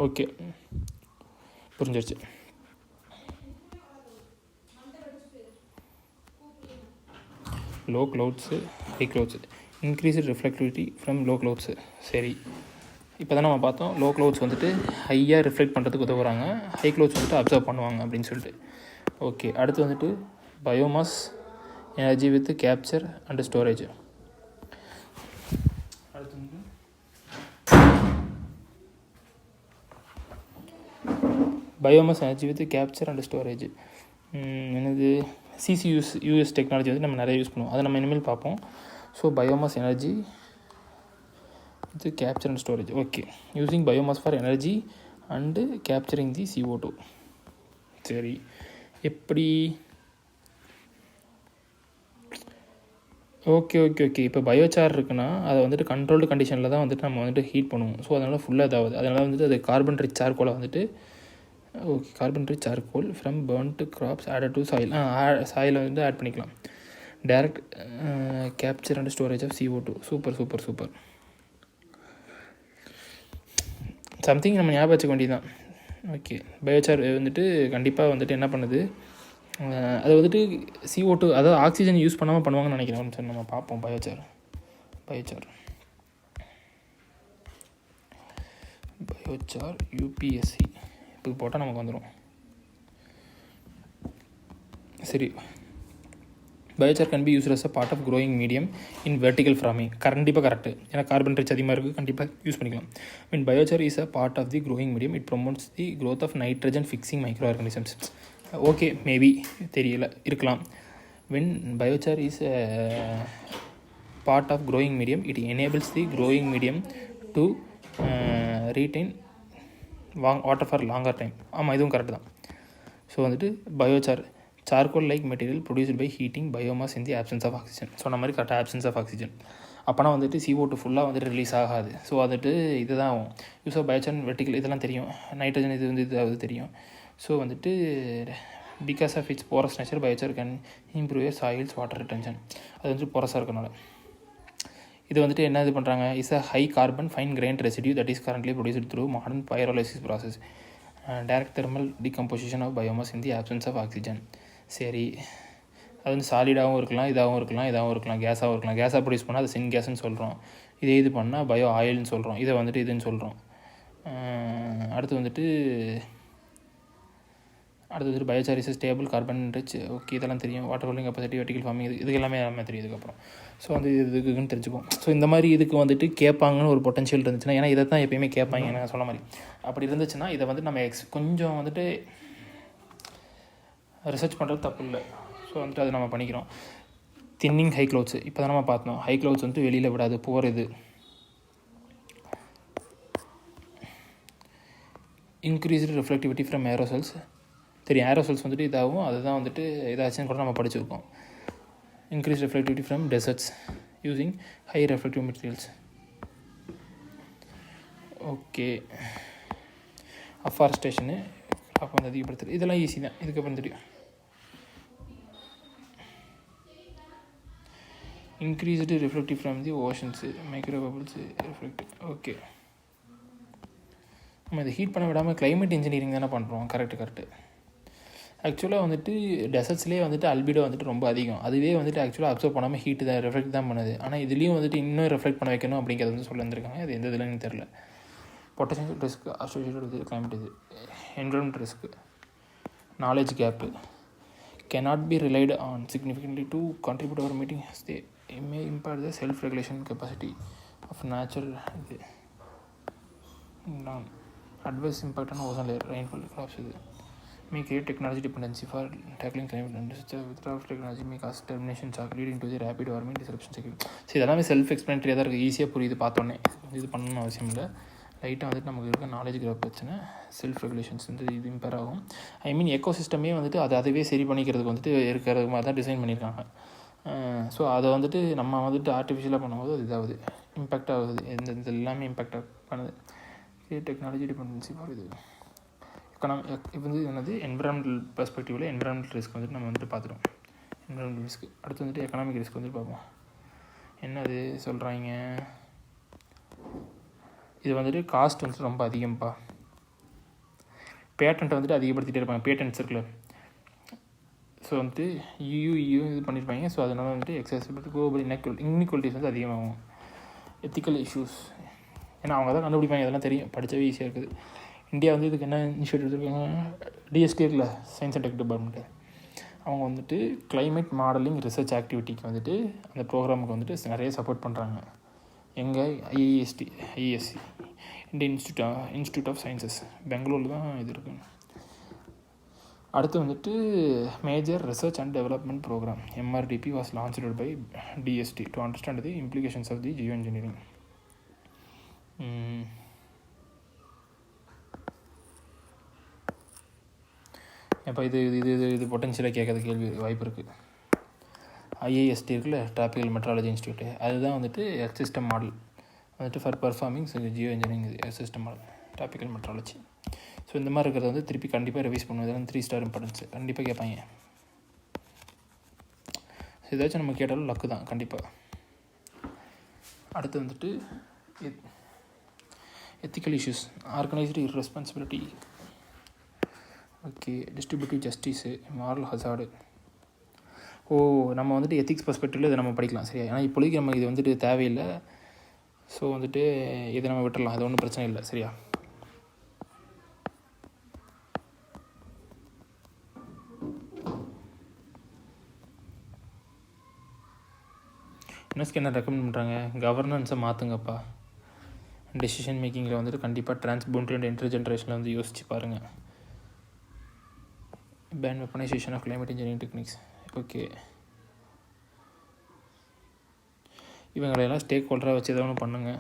ஓகே, புரிஞ்சிருச்சு. Low clouds, high clouds, increased reflectivity from low clouds. சரி, இப்போ தான் நம்ம பார்த்தோம் லோ க்ளவுட்ஸ் வந்துட்டு ஹையாக ரிஃப்ளெக்ட் பண்ணுறதுக்கு உதவுறாங்க, ஹை க்ளவுட்ஸ் வந்துட்டு அப்சர்வ் பண்ணுவாங்க அப்படின்னு சொல்லிட்டு. ஓகே, அடுத்து வந்துட்டு biomass energy with capture and storage. அடுத்து வந்து biomass energy with capture and storage. என்னது, சிசியூஎஸ் டெக்னாலஜி வந்து நம்ம நிறைய யூஸ் பண்ணுவோம், அதை நம்ம இனிமேல் பார்ப்போம். So biomass energy with capture and storage. Okay, using biomass for energy and capturing the CO2. சரி, எப்படி? ஓகே இப்போ பயோசார் இருக்குன்னா அதை வந்துட்டு கண்ட்ரோல்டு கண்டிஷனில் தான் வந்துட்டு நம்ம வந்துட்டு ஹீட் பண்ணுவோம். ஸோ அதனால் ஃபுல்லாக இதாகுது. அதனால் வந்துட்டு அது கார்பன் ரிச் சார்கோலை வந்துட்டு carbon rich charcoal from burnt crops added to soil. சாயிலை வந்து ஆட் பண்ணிக்கலாம். Direct capture and storage of CO2. Super. Something நம்ம ஞாபகம் வச்சுக்க வேண்டியதுதான். ஓகே, பயோசார் வந்துட்டு கண்டிப்பாக வந்துட்டு என்ன பண்ணுது, அது வந்துட்டு CO2 அதாவது ஆக்சிஜன் யூஸ் பண்ணாமல் பண்ணுவாங்கன்னு நினைக்கிறேன். சார் நம்ம பார்ப்போம். பயோசார் UPSC இப்போ போட்டால் நமக்கு வந்துடும். சரி, biochar can be used as a part of growing medium in vertical farming. கண்டிப்பாக கரெக்டு, ஏன்னா கார்பன் ரிச் அதிகமாக இருக்குது, கண்டிப்பாக யூஸ் பண்ணிக்கலாம். Mean biochar is a part of the growing medium. It promotes the growth of nitrogen fixing microorganisms. Okay, maybe தெரியல, இருக்கலாம். when biochar is a part of growing medium, it enables the growing medium to retain water for longer time. ஆமாம், இதுவும் கரெக்டு தான். ஸோ வந்துட்டு biochar charcoal like material produced by heating biomass in the absence of oxygen. சொன்ன மாதிரி கரெக்டாக ஆப்சன்ஸ் ஆஃப் ஆக்சிஜன். அப்போனா வந்துட்டு CO2 ஃபுல்லாக வந்துட்டு ரிலீஸ் ஆகாது. ஸோ வந்துட்டு இதுதான் ஆகும். யூஸ் ஆஃப் பயோசார்ன் வெர்டிகல் இதெல்லாம் தெரியும். நைட்ரஜன் இது வந்து இது தெரியும். ஸோ வந்துட்டு because of its porous nature biochar can improve soils water retention. அது வந்துட்டு போரஸாக இருக்கனால இது வந்துட்டு என்ன இது பண்ணுறாங்க, is a high carbon fine grained residue that is currently produced through modern pyrolysis process direct thermal decomposition of biomass in the absence of oxygen. சரி, அது வந்து சாலிடாகவும் இருக்கலாம், இதாகவும் இருக்கலாம், கேஸாகவும் இருக்கலாம். கேஸாக ப்ரொடியூஸ் பண்ணால் அது சின் கேஸ்ன்னு சொல்கிறோம். இதே இது பண்ணால் பயோ ஆயில்னு சொல்கிறோம். இதை வந்துட்டு இதுன்னு சொல்கிறோம். அடுத்து வந்துட்டு biochar is stable carbon rich. Okay, இதெல்லாம் தெரியும். Water holding capacity vertical farming இது எல்லாமே தெரியும். இதுக்கப்புறம் ஸோ வந்து இதுக்குன்னு தெரிஞ்சுப்போம். ஸோ இந்த மாதிரி இதுக்கு வந்துட்டு கேட்பாங்கன்னு ஒரு பொட்டன்ஷியல் இருந்துச்சுன்னா, ஏன்னா இதை தான் எப்பயுமே கேட்பாங்க நான் சொன்ன மாதிரி. அப்படி இருந்துச்சுன்னா இதை வந்து நம்ம கொஞ்சம் வந்துட்டு ரிசர்ச் பண்ணுறது தப்பு இல்லை. ஸோ வந்துட்டு அது நம்ம பண்ணிக்கிறோம். தின்னிங் ஹை க்ளவுட்ஸ் இப்போ தான் நம்ம பார்த்தோம். ஹை க்ளவுட்ஸ் வந்துட்டு வெளியில் விடாது, போகிறது. இன்க்ரீஸ்டு ரிஃப்ளெக்டிவிட்டி ஃப்ரம் ஏரோசெல்ஸ் தெரியும். ஏரோசெல்ஸ் வந்துட்டு இதாகும், அதுதான் வந்துட்டு இதாச்சுன்னு கூட நம்ம படிச்சிருக்கோம். Increase reflectivity from deserts using high reflective materials. Okay, afforestation அப்போ வந்து அதிகப்படுத்துறது இதெல்லாம் ஈஸி தான். இதுக்கப்புறம் தெரியும். Increased reflective from the oceans micro bubbles reflect. Okay, நம்ம இதை ஹீட் பண்ண விடாமல் கிளைமேட் இன்ஜினியரிங் தானே பண்ணுறோம். கரெக்டு. ஆக்சுவலாக வந்துட்டு டெசர்ட்ஸ்லேயே வந்துட்டு அல்பிடோ வந்துட்டு ரொம்ப அதிகம். அதுவே வந்துட்டு ஆக்சுவலாக அப்சர்வ் பண்ணாமல் ஹீட்டு தான் ரெஃப்ளெக்ட் தான் பண்ணுது. ஆனால் இதுலேயும் வந்துட்டு இன்னும் ரெஃப்ளெக்ட் பண்ண வைக்கணும் அப்படிங்கிறது வந்து சொல்லியிருந்திருக்காங்க. அது எந்த இதுலன்னு தெரில. Potential risk associated with climate இது environment risk. Knowledge gap cannot be relied on significantly to contribute our meeting as they may impair the self-regulation capacity of natural adverse impact on ozone layer, rainfall crops may create technology dependency for tackling climate and such a withdrawal of technology may cause termination shock leading to the rapid warming disruption cycle. So இதெல்லாமே செல்ஃப் எக்ஸ்பிளனரியாக தான் இருக்குது. ஈஸியாக புரியுது பார்த்தோன்னே. இது பண்ணணும்னு அவசியம் இல்லை. லைட்டாக வந்துட்டு நமக்கு இருக்க நாலேஜ் கிராப் பிரச்சனை, செல்ஃப் ரெகுலேஷன்ஸ் வந்து இது இம்பேர் ஆகும். எக்கோசிஸ்டமே வந்துட்டு அதுவே சரி பண்ணிக்கிறதுக்கு வந்துட்டு இருக்கிறது மாதிரி தான் டிசைன் பண்ணியிருக்காங்க. ஸோ அதை வந்துட்டு நம்ம வந்துட்டு ஆர்டிஃபிஷியலாக பண்ணும்போது அது இதாகுது, இம்பேக்ட் ஆகுது. இந்த எல்லாமே இம்பேக்ட் பண்ணுது. டெக்னாலஜி டிபெண்டன்சி ஃபார் இது இப்போ வந்து என்னது என்விரான்மெண்டல் பெர்ஸ்பெக்டிவில் என்விரான்மெண்டல் ரிஸ்க் வந்துட்டு நம்ம வந்துட்டு பார்த்துருவோம். என்விரான்மெண்டல் ரிஸ்க் அடுத்து வந்துட்டு எக்கனாமிக் ரிஸ்க் வந்துட்டு பார்ப்போம். என்னது சொல்கிறாங்க, இது வந்துட்டு காஸ்ட் வந்துட்டு ரொம்ப அதிகம்ப்பா. பேட்டன்ட்டை வந்துட்டு அதிகப்படுத்திகிட்டே இருப்பாங்க. பேட்டன்ட்ஸ் இருக்குல்ல, ஸோ வந்துட்டு EU இது பண்ணியிருப்பாங்க. ஸோ அதனால் வந்துட்டு எக்ஸசிபிலிட்டி குளோபல் இன்இக்வாலிட்டிஸ் வந்து அதிகமாகும். எத்திக்கல் இஷ்யூஸ், ஏன்னா அவங்க தான் கண்டுபிடிப்பாங்க. இதெல்லாம் தெரியும், படித்தவே ஈஸியாக இருக்குது. இந்தியா வந்து இதுக்கு என்ன இனிஷியேட்டிவ் எடுத்துருக்காங்க, DST இருக்குல்ல, சயின்ஸ் அண்ட் டெக் டிபார்ட்மெண்ட்டு, அவங்க வந்துட்டு கிளைமேட் மாடலிங் ரிசர்ச் ஆக்டிவிட்டிக்கு வந்துட்டு அந்த ப்ரோக்ராமுக்கு வந்துட்டு நிறைய சப்போர்ட் பண்ணுறாங்க. எங்கே IISC Indian Institute of Sciences பெங்களூரில் தான் இது இருக்குது. அடுத்து வந்துட்டு major research and development programme MRDP was launched by DST to understand the implications of the geoengineering. இப்போ இது பொட்டன்ஷியலாக கேட்காத கேள்வி வாய்ப்பு இருக்குது. IIST இருக்குல்ல, ட்ராபிக்கல் மெட்ராலஜி இன்ஸ்டியூட்டு, அதுதான் வந்துட்டு எர்த் சிஸ்டம் மாடல் வந்துட்டு for performing geoengineering earth system model tropical meteorology. So இந்த மாதிரி இருக்கிறத வந்து திருப்பி கண்டிப்பாக ரிவைஸ் பண்ணுவோம். இதெல்லாம் 3 ஸ்டார் இம்பார்ட்டன்ஸ் கண்டிப்பாக கேட்பாங்க. ஏதாச்சும் நம்ம கேட்டாலும் லக்கு தான் கண்டிப்பாக. அடுத்து வந்துட்டு ethical issues, organised irresponsibility, okay, distributive justice, moral hazard. நம்ம வந்துட்டு எத்திக்ஸ் பர்ஸ்பெக்டிவில் இதை நம்ம படிக்கலாம், சரியா? ஏன்னா இப்போதைக்கு நம்ம இது வந்துட்டு தேவையில்லை. ஸோ வந்துட்டு இதை நம்ம விட்டுடலாம், அது ஒன்றும் பிரச்சனை இல்லை, சரியா? யுனெஸ்கோ என்ன ரெக்கமெண்ட் பண்ணுறாங்க, கவர்னன்ஸை மாற்றுங்கப்பா. டெசிஷன் மேக்கிங்கில் வந்துட்டு கண்டிப்பாக டிரான்ஸ்பவுண்டரி அண்ட் இன்டர்ஜென்ரேஷனில் வந்து யோசிச்சு பாருங்கள். Ban weaponisation of climate engineering techniques. Okay, இவங்களெல்லாம் ஸ்டேக் ஹோல்டராக வச்சு எதாவது ஒன்று பண்ணுங்கள்.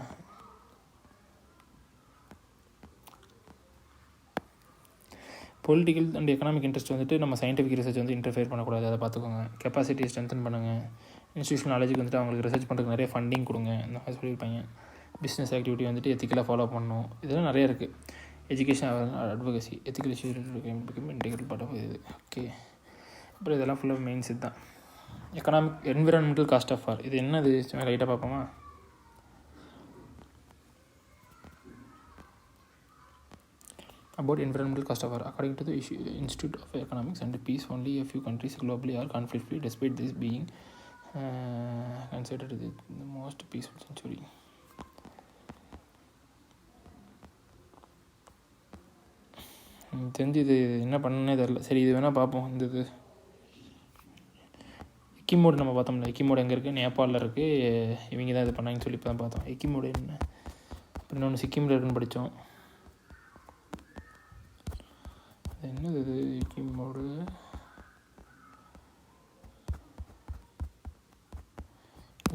பொலிட்டிக்கல் அண்ட் எக்கனாமிக் இன்ட்ரெஸ்ட் வந்துட்டு நம்ம சயின்டிஃபிக் ரிசர்ச் வந்து இன்டர்ஃபியர் பண்ணக்கூடாது, அதை பார்த்துக்கோங்க. கெப்பாசிட்டியை ஸ்ட்ரென்தன் பண்ணுங்கள். இன்ஸ்டியூஷனல் நாலேஜுக்கு வந்துட்டு அவங்களுக்கு ரிசர்ச் பண்ணுறதுக்கு நிறைய ஃபண்டிங் கொடுங்க இந்த மாதிரி சொல்லியிருப்பாங்க. பிஸ்னஸ் ஆக்டிவிட்டி வந்துட்டு எத்திக்கலாக ஃபாலோ பண்ணணும், இதெல்லாம் நிறைய இருக்குது. Education advocacy ethical issue integral part of இது. ஓகே, அப்புறம் இதெல்லாம் ஃபுல்லாக மெயின்ஸ் இதுதான். Economic environmental cost of war, இது என்னது லைட்டாக பார்ப்போமா? About environmental cost of war, according to the Institute of Economics and Peace, only a few countries globally are conflict free, despite this being considered the most peaceful century. தெரிஞ்சு இது என்ன பண்ணனே தெரில. சரி, இது வேணால் பார்ப்போம். இந்த இது எக்கிமோடு நம்ம பார்த்தோம்ல, எக்கிமோடு எங்கே இருக்குது? நேபாளில் இருக்குது. இவங்க தான் இது பண்ணாங்கன்னு சொல்லி இப்போ தான் பார்த்தோம். எக்கிமோடு என்ன, அப்புறம் இன்னொன்று சிக்கிமில் இருக்குன்னு படித்தோம். என்னது இது எக்கிமோடு?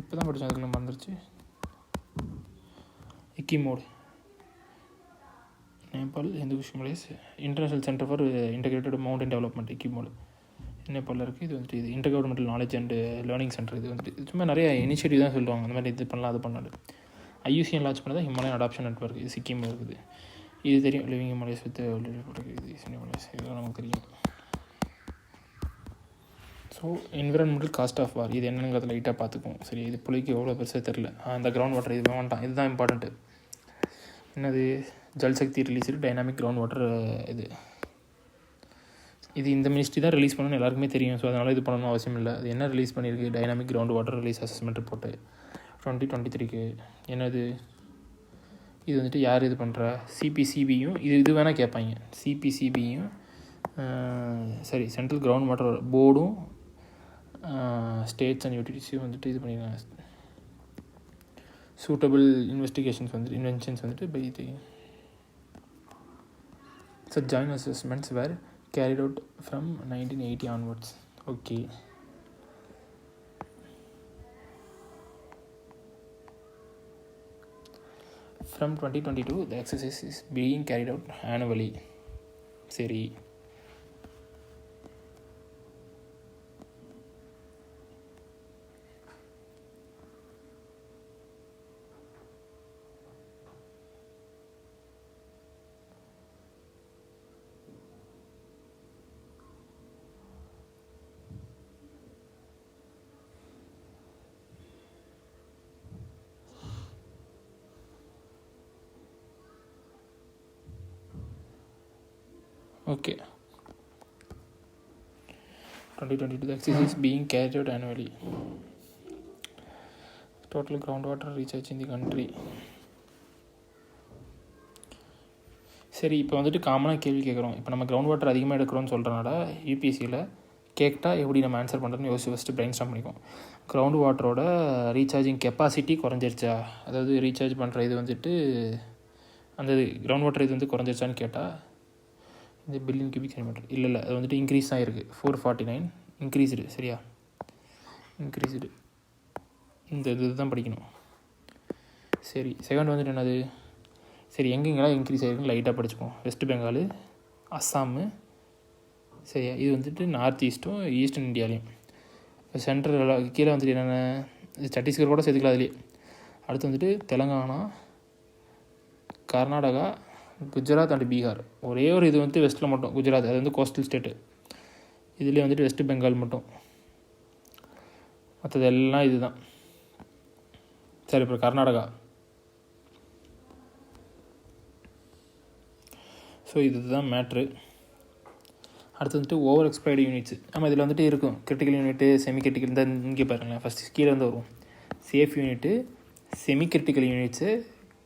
இப்போ தான் படித்தோம், அதுக்குள்ள மறந்துருச்சு. எக்கிமோடு Nepal Hindu Kush Malays international centre for integrated mountain development. எக்கிமோடு நேபாளில் இருக்குது. இது வந்துட்டு இது inter governmental knowledge and learning centre. இது வந்துட்டு சும்மா நிறைய இனிஷியேட்டிவ் தான் சொல்லுவாங்க, அந்த மாதிரி இது பண்ணலாம் அது பண்ணாது. ஐயூசிஎன் லான்ச் பண்ணதான் ஹிமாலயன் அடாப்ஷன் நெட்வொர்க், இது சிக்கிமில் இருக்குது. இது தெரியும், லிவிங் மலேஸ் வித் இது மலேஸ், இதெல்லாம் நமக்கு தெரியும். So environmental cost of war, இது என்னங்கிறத லைட்டாக பார்த்துக்குவோம். சரி, இது புள்ளிக்கு எவ்வளோ பெருசாக தெரில. அந்த கிரவுண்ட் வாட்டர் இது வேண்டாம், இதுதான் இம்பார்ட்டண்ட்டு. என்னது? Jal Shakti released dynamic ground water. இது இந்த மினிஸ்ட்ரி தான் ரிலீஸ் பண்ணணும்னு எல்லாருக்குமே தெரியும். ஸோ அதனால் இது பண்ணணும் அவசியம் இல்லை. அது என்ன ரிலீஸ் பண்ணியிருக்கு? Dynamic ground water release assessment report 2023. என்னது இது? வந்துட்டு யார் இது பண்ணுறா? சிபிசிபியும் இது வேணால் கேட்பாங்க. சிபிசிபியும் சரி சென்ட்ரல் கிரவுண்ட் வாட்டர் போர்டும் ஸ்டேட்ஸ் அண்ட் யூட்டிலிட்டிஸையும் வந்துட்டு இது பண்ணியிருக்காங்க. சூட்டபிள் இன்வெஸ்டிகேஷன்ஸ் வந்துட்டு இன்வென்ஷன்ஸ் வந்துட்டு by the such joint assessments were carried out from 1980 onwards. Okay. From 2022, the exercise is being carried out annually. சரி, okay. 2022, the exercise is being carried out annually. Total groundwater recharge in the country. சரி, இப்போ வந்துட்டு காமனாக கேள்வி கேட்குறோம். இப்போ நம்ம கிரவுண்ட் வாட்டர் அதிகமாக எடுக்கிறோன்னு சொல்கிறனால யூபிஎஸ்சியில் கேட்டால் எப்படி நம்ம ஆன்சர் பண்ணுறதுன்னு யோசிச்சு ஃபஸ்ட்டு பிரைன் ஸ்டார்ட் பண்ணிக்குவோம். கிரவுண்ட் வாட்டரோட ரீசார்ஜிங் கெப்பாசிட்டி குறைஞ்சிருச்சா, அதாவது ரீசார்ஜ் பண்ணுற இது வந்துட்டு அந்த கிரவுண்ட் வாட்டர் இது வந்து குறைஞ்சிருச்சான்னு கேட்டால் இந்த பில்லியன் கியூபிக் சென்டிமீட்டர் இல்லை, அது வந்துட்டு இன்க்ரீஸ் தான் இருக்குது. 449 இன்க்ரீஸ்டு. சரியா, இன்க்ரீஸ்டு. இந்த இது தான் படிக்கணும். சரி, செகண்ட் வந்துட்டு என்னது? சரி, எங்கெங்கெல்லாம் இன்க்ரீஸ் ஆகிருக்குன்னு லைட்டாக படிச்சுப்போம். வெஸ்ட் பெங்கால், அஸ்ஸாமு. சரியா, இது வந்துட்டு நார்த் ஈஸ்ட்டும் ஈஸ்டர்ன் இந்தியாலையும். இப்போ சென்ட்ரல் கீழே வந்துட்டு என்னென்ன, சத்தீஸ்கர் கூட சேர்த்துக்கலாம் அதுலேயே. அடுத்து வந்துட்டு தெலுங்கானா, கர்நாடகா, குஜராத் அண்ட் பீகார். ஒரே ஒரு இது வந்து வெஸ்ட்டில் மட்டும் குஜராத், அது வந்து கோஸ்டல் ஸ்டேட்டு. இதுலேயே வந்துட்டு வெஸ்ட் பெங்கால் மட்டும், மற்றது எல்லாம் இது தான். சரி, இப்போ கர்நாடகா. ஸோ இதுதான் மேட்ரு. அடுத்து வந்துட்டு ஓவர் எக்ஸ்பைர்டு யூனிட்ஸு. நம்ம இதில் வந்துட்டு இருக்கும் கிரிட்டிக்கல் யூனிட்டு, செமி கிரிட்டிக்கல். இந்த இங்கே பாருங்களேன், ஃபஸ்ட்டு கீழே வந்து வரும் safe unit, semi critical units,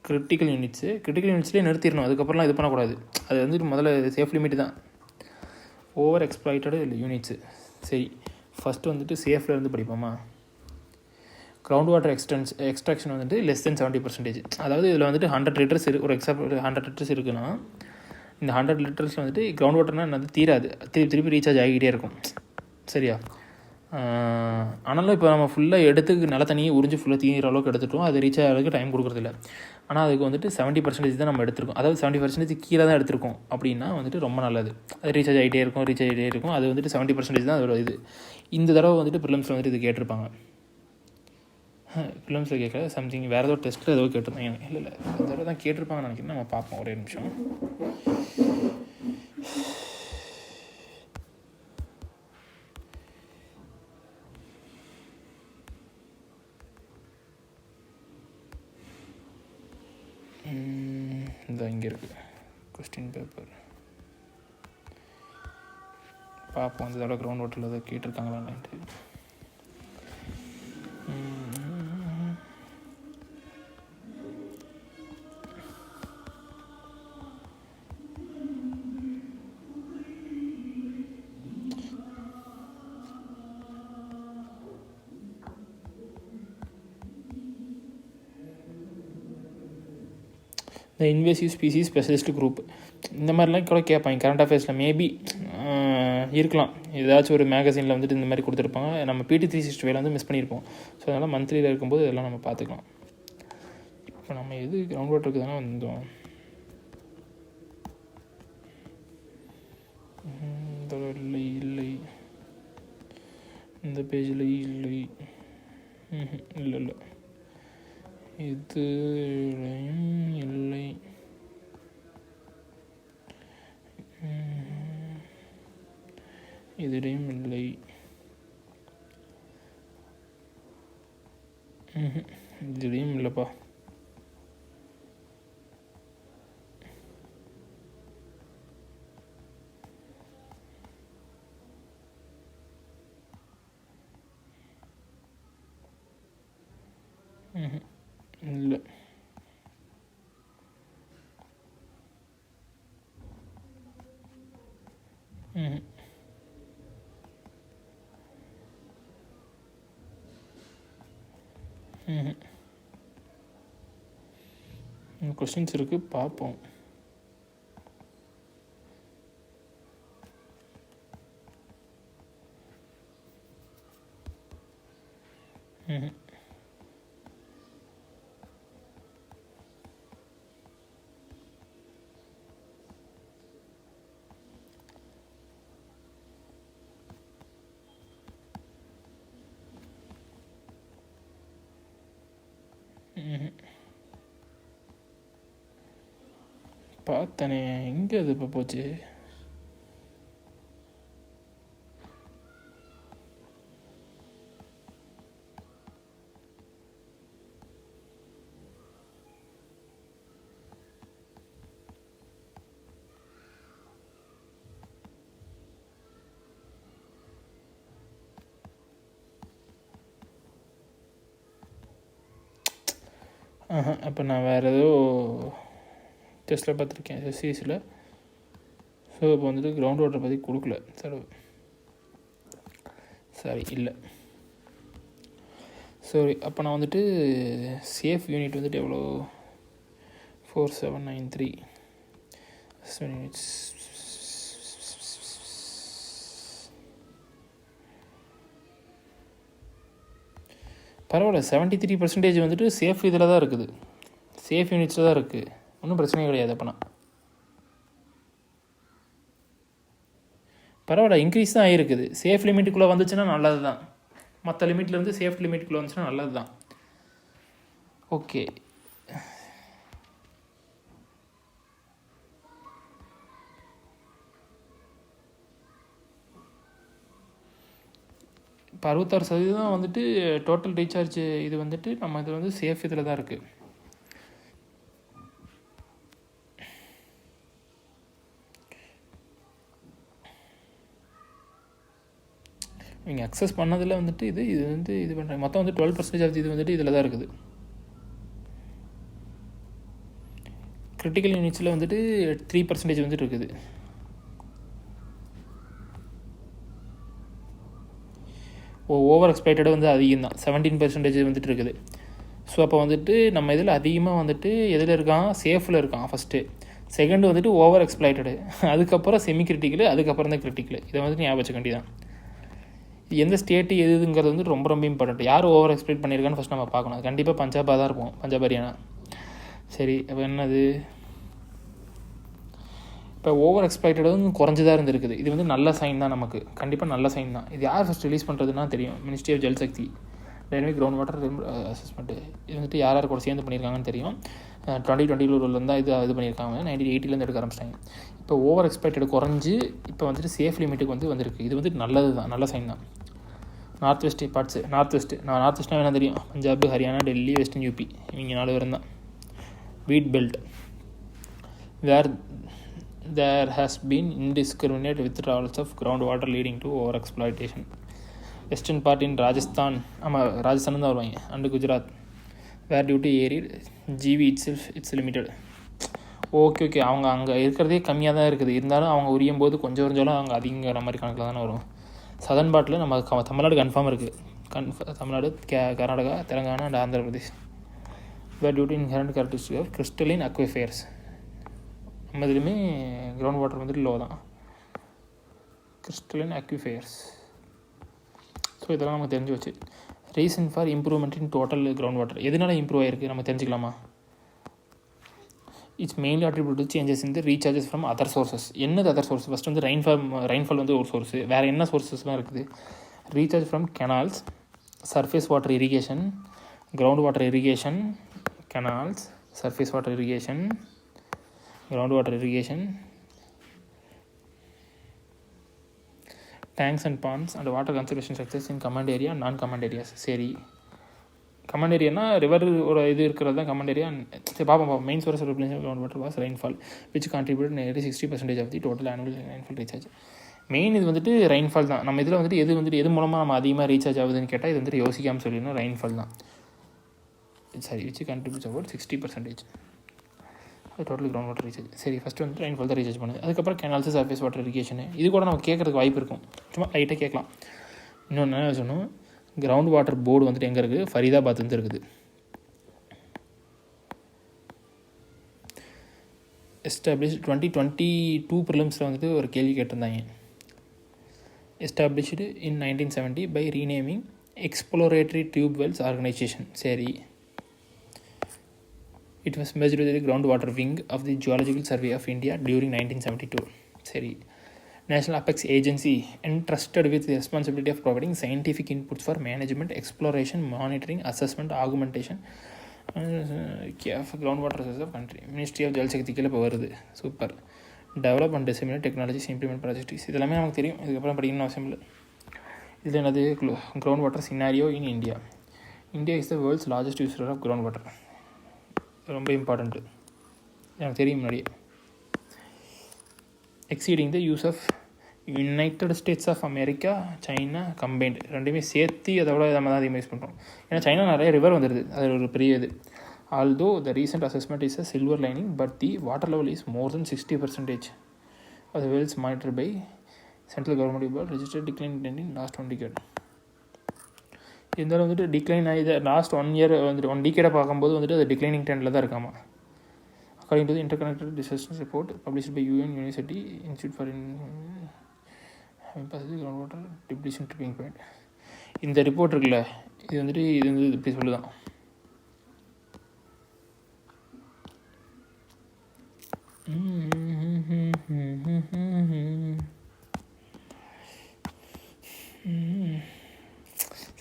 critical யூனிட்ஸ்லேயே நிறுத்திடணும். அதுக்கப்புறம்லாம் இது பண்ணக்கூடாது. அது வந்துட்டு முதல்ல சேஃப் லிமிட் தான். Over exploited units. சரி, ஃபஸ்ட்டு வந்துட்டு சேஃபில் இருந்து படிப்போமா. கிரவுண்ட் வாட்டர் எக்ஸ்ட்ராக்ஷன் வந்துட்டு லெஸ் தென் 70%. அதாவது இதில் வந்துட்டு 100 லிட்டர்ஸ் ஒரு 100 லிட்டர்ஸ் இருக்குன்னா இந்த 100 லிட்டர்ஸ் வந்துட்டு கிரவுண்ட் வாட்டர்னால் என்னது தீராது, திருப்பி ரீசார்ஜ் ஆகிக்கிட்டே இருக்கும். சரியா, ஆனாலும் இப்போ நம்ம ஃபுல்லாக எடுத்து நல்ல தண்ணியை உறிஞ்சி ஃபுல்லாக தீர அளவுக்கு எடுத்துட்டோம். அது ரீச் ஆகிறதுக்கு டைம் கொடுக்குறதில்ல. ஆனால் அதுக்கு வந்துட்டு 70% தான் நம்ம எடுத்திருக்கோம். அதாவது 70% கீழே தான் எடுத்திருக்கோம் அப்படின்னா வந்துட்டு ரொம்ப நல்லது. அது ரீசார்ஜ் ஆகிட்டே இருக்கும். அது வந்துட்டு 70% தான் அதோட இது. இந்த தடவை வந்துட்டு ப்ரிலிம்ஸில் வந்துட்டு இது கேட்டிருப்பாங்க. ஃபிலிம்ஸில் கேட்கல, சம்திங் வேறு ஏதோ டெஸ்ட்டில் ஏதோ கேட்டிருந்தாங்க. இல்லை இந்த தடவை தான் கேட்டிருப்பாங்கன்னு நினைக்கிறேன். நம்ம பார்ப்போம், ஒரே நிமிஷம். இந்த இங்கே இருக்குது கொஸ்டின் பேப்பர். பார்ப்போம் இந்த தடவை கிரவுண்ட் வாட்டரில் ஏதோ கேட்டிருக்காங்களான்ட்டு. இந்த இன்வேசிவ் ஸ்பீசிஸ் ஸ்பெஷலிஸ்ட் குரூப் இந்த மாதிரிலாம் கூட கேட்பாங்க கரண்ட் அஃபேர்ஸில். மேபி இருக்கலாம், ஏதாச்சும் ஒரு மேகசினில் வந்துட்டு இந்த மாதிரி கொடுத்துருப்பாங்க. நம்ம PT 365 வந்து மிஸ் பண்ணியிருப்போம். ஸோ அதனால் மந்த்லியில் இருக்கும்போது இதெல்லாம் நம்ம பார்த்துக்கலாம். இப்போ நம்ம எது கிரவுண்ட் வாட்டருக்கு தானே வந்தோம். இல்லை இல்லை இந்த பேஜில் இல்லை இல்லை இதுலையும் இல்லை. இதுலையும் இல்லை. இதுலையும் இல்லைப்பா. இல்லை கொஸ்டின்ஸ் இருக்குது, பார்ப்போம். பார்த்தனே, எங்கே அது இப்போ போச்சு? அப்போ நான் வேறு ஏதோ டெஸ்ட்டில் பார்த்துருக்கேன் SCSல. ஸோ இப்போ வந்துட்டு கிரவுண்ட் வாட்டரை பற்றி கொடுக்கல. சரி இல்லை சரி. அப்போ நான் வந்துட்டு சேஃப் யூனிட் வந்துட்டு எவ்வளோ 4793 யூனிட்ஸ். பரவாயில்ல, 73% வந்துட்டு சேஃப் இதில் தான் இருக்குது, சேஃப் யூனிட்ஸில் தான் இருக்குது. ஒன்றும் பிரச்சனையே கிடையாது. அப்போனா பரவாயில்ல, இன்க்ரீஸ் தான் ஆகிருக்குது. சேஃப் லிமிட்டுக்குள்ளே வந்துச்சுன்னா நல்லது தான். மற்ற லிமிட்லேருந்து சேஃப் லிமிட்டுக்குள்ளே வந்துச்சுன்னா நல்லது தான். ஓகே, இப்போ 66% வந்துட்டு டோட்டல் ரீசார்ஜ். இது வந்துட்டு நம்ம இது வந்து சேஃப் இதில் தான் இருக்குது. நீங்கள் அக்சஸ் பண்ணதில் வந்துட்டு இது வந்து இது பண்ணுறாங்க. மொத்தம் வந்து 12% ஆஃப் இது வந்துட்டு இதில் தான் இருக்குது. கிரிட்டிக்கல் யூனிட்ஸில் வந்துட்டு 3% வந்துட்டு இருக்குது. ஓவர் எக்ஸ்பெக்டடு வந்து அதிகம் தான், 17% வந்துட்டு இருக்குது. ஸோ அப்போ வந்துட்டு நம்ம இதில் அதிகமாக வந்துட்டு எதில் இருக்கான், சேஃபில் இருக்கான் ஃபஸ்ட்டு. செகண்டு வந்துட்டு ஓவர் எக்ஸ்ப்ளாய்டடு, அதுக்கப்புறம் செமி கிரிட்டிக்கலு, அதுக்கப்புறம் தான் கிரிட்டிக்கலு. இதை வந்துட்டு ஞாபகம் வச்சுக்க வேண்டியதான். எந்த ஸ்டேட்டு எதுங்கிறது வந்து ரொம்ப ரொம்ப இம்பார்ட்டன்ட். யார் ஓவர் எக்ஸ்ப்ளாய்ட் பண்ணியிருக்கான்னு ஃபஸ்ட் நம்ம பார்க்கணும். அது கண்டிப்பாக பஞ்சாபாக தான் இருக்கும், பஞ்சாப் ஹரியானா. சரி, அப்போ என்னது, இப்போ ஓவர் எக்ஸ்பெக்டடும் குறைஞ்சி தான் இருந்திருக்குது. இது வந்து நல்ல சைன் தான், நமக்கு கண்டிப்பாக நல்ல சைன் தான். இது யார் ஃபஸ்ட் ரிலீஸ் பண்ணுறதுன்னா தெரியும், மினிஸ்ட்ரி ஆஃப் ஜல் சக்தி. ரெயின்வே கிரவுண்ட் வாட்டர் அசஸ்மெண்ட்டு இது வந்துட்டு யார் யார் கூட சேர்ந்து பண்ணியிருக்காங்கன்னு தெரியும். 2020 ரூலில் தான் இது பண்ணியிருக்காங்க. 1980 எடுக்க ஆரம்பிச்சிட்டாங்க. இப்போ ஓவர் எக்ஸ்பெக்டட் குறைஞ்சி இப்போ வந்துட்டு சேஃப் லிமிட்டுக்கு வந்திருக்கு. இது வந்துட்டு நல்லது தான், நல்ல சைன் தான். நார்த் வெஸ்ட் பார்ட்ஸு, நார்த் வெஸ்ட்னா வேணால் தெரியும், பஞ்சாப், ஹரியானா, டெல்லி, வெஸ்டர்ன் யூபி, இவங்க 4 பேரும் தான். Wheat belt where there has been indiscriminate withdrawals of groundwater leading to over exploitation. Western part in Rajasthan, ஆமாம் ராஜஸ்தான் தான் வருவாங்க, and Gujarat where due to arid ஜிவி இட்ஸ் லிமிட்டட். ஓகே அவங்க அங்கே இருக்கிறதே கம்மியாக தான் இருக்குது, இருந்தாலும் அவங்க உரியும் போது கொஞ்சம் அவங்க அதிகங்கிற மாதிரி கணக்கில் தானே வரும். சதர்ன் பார்ட்டில் நம்ம தமிழ்நாடு கன்ஃபார்ம் இருக்குது, Tamil Nadu, Karnataka, Telangana and Andhra Pradesh. Where due to inherent characteristic of crystalline அக்விஃபயர்ஸ். நம்ம இதுலேயுமே கிரவுண்ட் வாட்டர் வந்துட்டு லோ தான், கிறிஸ்டலின் அக்விஃபயர்ஸ். ஸோ இதெல்லாம் நமக்கு தெரிஞ்சு வச்சு. Reason for improvement in total ground water, எதனால் இம்ப்ரூவ் ஆகிருக்கு நம்ம தெரிஞ்சுக்கலாமா? It's mainly attribute to changes in the recharges from other sources. என்னது அதர் சோர்ஸ்? ஃபஸ்ட் வந்து ரெயின்ஃபால் வந்து ஒரு சோர்ஸு, வேறு என்ன சோர்ஸஸ்லாம் இருக்குது? Recharge from canals, surface water irrigation, ground water irrigation, canals, surface water irrigation, ground water irrigation, tanks and ponds and water conservation structures in command area and non-command areas. சரி, கமாண்ட் ஏரியானா ரிவர் ஒரு இது இருக்கிறது தான் கமாண்ட் ஏரியா. சரி பார்ப்போம். Main source of replacement groundwater was rainfall which contribute nearly 60% of the total annual rainfall recharge. Main இது வந்துட்டு ரெயின்ஃபால் தான். நம்ம இதில் வந்துட்டு எது மூலமாக நம்ம அதிகமாக ரீசார்ஜ் ஆகுதுன்னு கேட்டால் இது வந்துட்டு யோசிக்காமல் சொல்லிடணும், ரெயின்ஃபால் தான். சரி, which contributes about 60% total ground water recharge. சரி, ஃபஸ்ட்டு வந்து ரெயின்ஃபால் தான் ரீசார்ஜ் பண்ணுது. அதுக்கப்புறம் கெனால்ஸ், சர்ஃபேஸ் வாட்டர் இரிகேஷனு, இது கூட நம்ம கேட்குறதுக்கு வாய்ப்பு இருக்கும், சும்மா லைட்டாக கேட்கலாம். இன்னொன்று என்ன சொல்லணும், கிரவுண்ட் வாட்டர் போர்டு வந்துட்டு எங்கே இருக்குது? ஃபரீதாபாத் வந்து இருக்குது. எஸ்டாப்ளிஷ் 2022 ப்ரிலிம்ஸில் வந்துட்டு ஒரு கேள்வி கேட்டிருந்தாங்க. Established in 1970 by renaming exploratory tube wells organisation. சரி, it was merged with the groundwater wing of the Geological Survey of India during 1972. சரி, National Apex Agency entrusted with the responsibility of providing scientific inputs for management, exploration, monitoring, assessment, augmentation of groundwater resources of country. Ministry of Jal Shakti கீழே இப்போ வருது. Super. Develop and disseminate technologies, implement projects, இதெல்லாமே நமக்கு தெரியும், இதுக்கப்புறம் படிக்கணும்னு அவசியம் இல்லை. இதில் என்னது? Ground water scenario in India. India is the world's largest user of ground water. ரொம்ப இம்பார்ட்டண்ட்டு, எனக்கு தெரியும் முன்னாடியே. Exceeding the use of United States of America, China combined, ரெண்டுமே சேர்த்து அதை விட நம்ம தான் அதிகமாக யூஸ் பண்ணுறோம். ஏன்னா சைனா நிறைய ரிவர் வந்துடுது, அது ஒரு பெரிய இது. Although the recent assessment is a silver lining, but the water level is more than 60% of the wells monitored by central government ball registered decline in last 1 decade. இருந்தாலும் வந்துட்டு டிக்ளைன் ஆகி லாஸ்ட் 1 year வந்துட்டு 1 decade பார்க்கும்போது வந்துட்டு அது டிக்ளைனிங் ட்ரெண்டில் தான் இருக்காமா. According to the interconnected disaster report published by UN university institute for ground water depletion tripping point. இந்த ரிப்போர்ட் இருக்குல்ல, இது வந்துட்டு இப்படி சொல்லுதான்.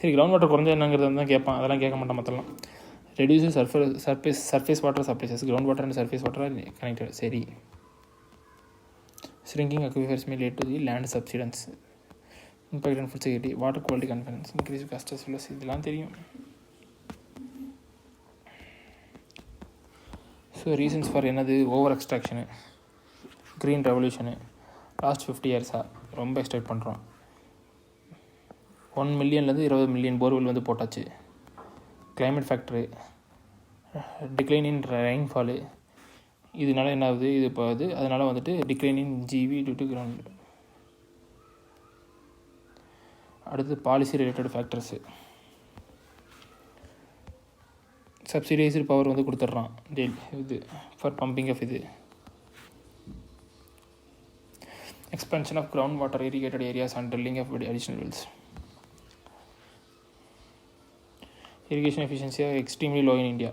சரி, கிரவுண்ட் வாட்டர் குறைஞ்சா என்னங்கிறது தான் கேட்பான், அதெல்லாம் கேட்க மாட்டான். மற்றெல்லாம் reduce surface water supplies, ground water and surface water connected. சரி, shrinking aquifers may lead to the land subsidence, impact on food security, water quality concerns, increase cost as well as இதெல்லாம் தெரியும். ஸோ ரீசன்ஸ் ஃபார் என்னது? ஓவர் எக்ஸ்ட்ராக்ஷனு, க்ரீன் ரெவல்யூஷனு, லாஸ்ட் 50 years-ஆக ரொம்ப எக்ஸ்ட்ராக்ட் பண்ணுறோம். 1 million-லேருந்து 20 million போர்வெல் வந்து போட்டாச்சு. Climate factor, decline in rainfall, இதனால என்ன ஆகுது? இது இப்போ ஆகுது. அதனால் வந்துட்டு டிக்ளைன் இன் ஜிவி டியூ டு கிரவுண்ட். அடுத்து policy related factors. Subsidised power வந்து கொடுத்துட்றான் இது ஃபார் பம்பிங் ஆஃப் இது. Expansion of ground water irrigated areas and drilling of additional wells. Irrigation efficiency are extremely low in India.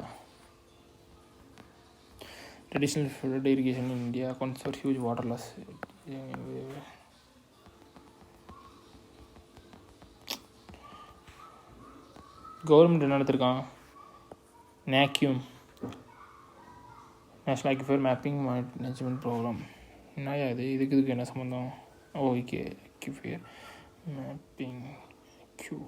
Traditional flood irrigation in India accounts for huge water loss. Government என்ன எடுத்திருக்கான், NAQUIM, national aquifer mapping management programme. என்னையா இதுக்கு என்ன சம்மந்தம்? ஓகே, அக்யூஃபயர் மேப்பிங் கியூ.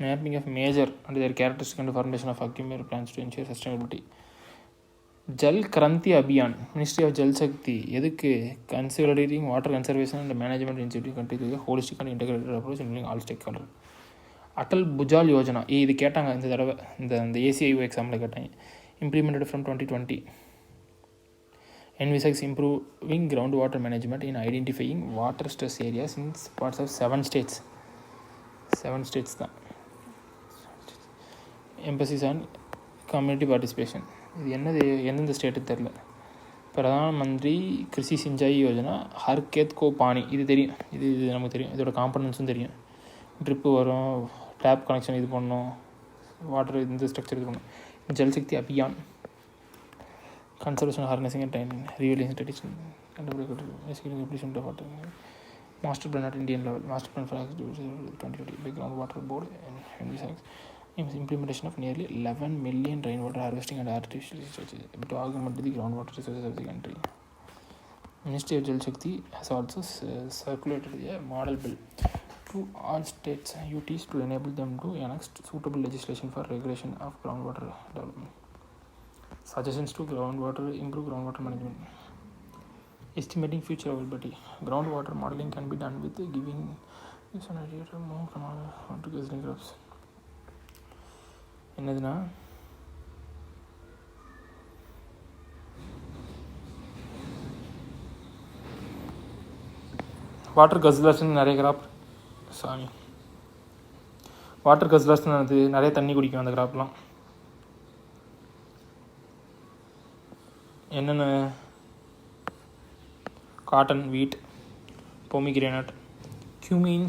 Mapping of major and their characteristic and formation of accumulated plans to ensure sustainability. Jal Kranti Abhiyan, ministry of Jal Shakti எதுக்கு? Consolidating water conservation and management institute country holistic and integrated approach including all stake holder. Atal Bhujal Yojana, இது கேட்டாங்க இந்த தடவை, இந்த ACIU எக்ஸாமில் கேட்டாங்க. Implemented from 2020. envisages improving groundwater management in identifying water stress areas in parts of 7 states. 7 states தான். emphasis on community participation. இது என்னது, எந்தெந்த ஸ்டேட்டுக்கு தெரில. பிரதான் மந்திரி கிருஷி சிஞ்சாய் யோஜனா, ஹர் கேத் கோ பானி, இது தெரியும், இது நமக்கு தெரியும், இதோட காம்பனன்ஸும் தெரியும். ட்ரிப்பு வரும், டேப் கனெக்ஷன் இது பண்ணணும், வாட்டர் இந்த ஸ்ட்ரக்சர் இது பண்ணணும். Jal Shakti Abhiyan, conservation harnessing and time ரீவலிங் tradition கண்டுபிடிக்கப்பட்டு water master plan at Indian level, master plan for 2020 by ground water board and implementation of nearly 11 million rainwater harvesting and artificial resources to augment the groundwater resources of the country. Ministry of Jal Shakti has also circulated a model bill to all states UTs to enable them to enact suitable legislation for regulation of groundwater development. Suggestions to improve groundwater management. Estimating future availability. Groundwater modeling can be done with giving this an idea to move from onto grazing crops. என்னதுன்னா, வாட்டர் கஸ்லர்ஸ்னு நிறைய கிராப், வாட்டர் கஸ்லர்ஸ்னு அது நிறைய தண்ணி குடிக்கும் அந்த கிராப்லாம். என்னென்ன? காட்டன், வீட், பொமிகிரேனட், cumin,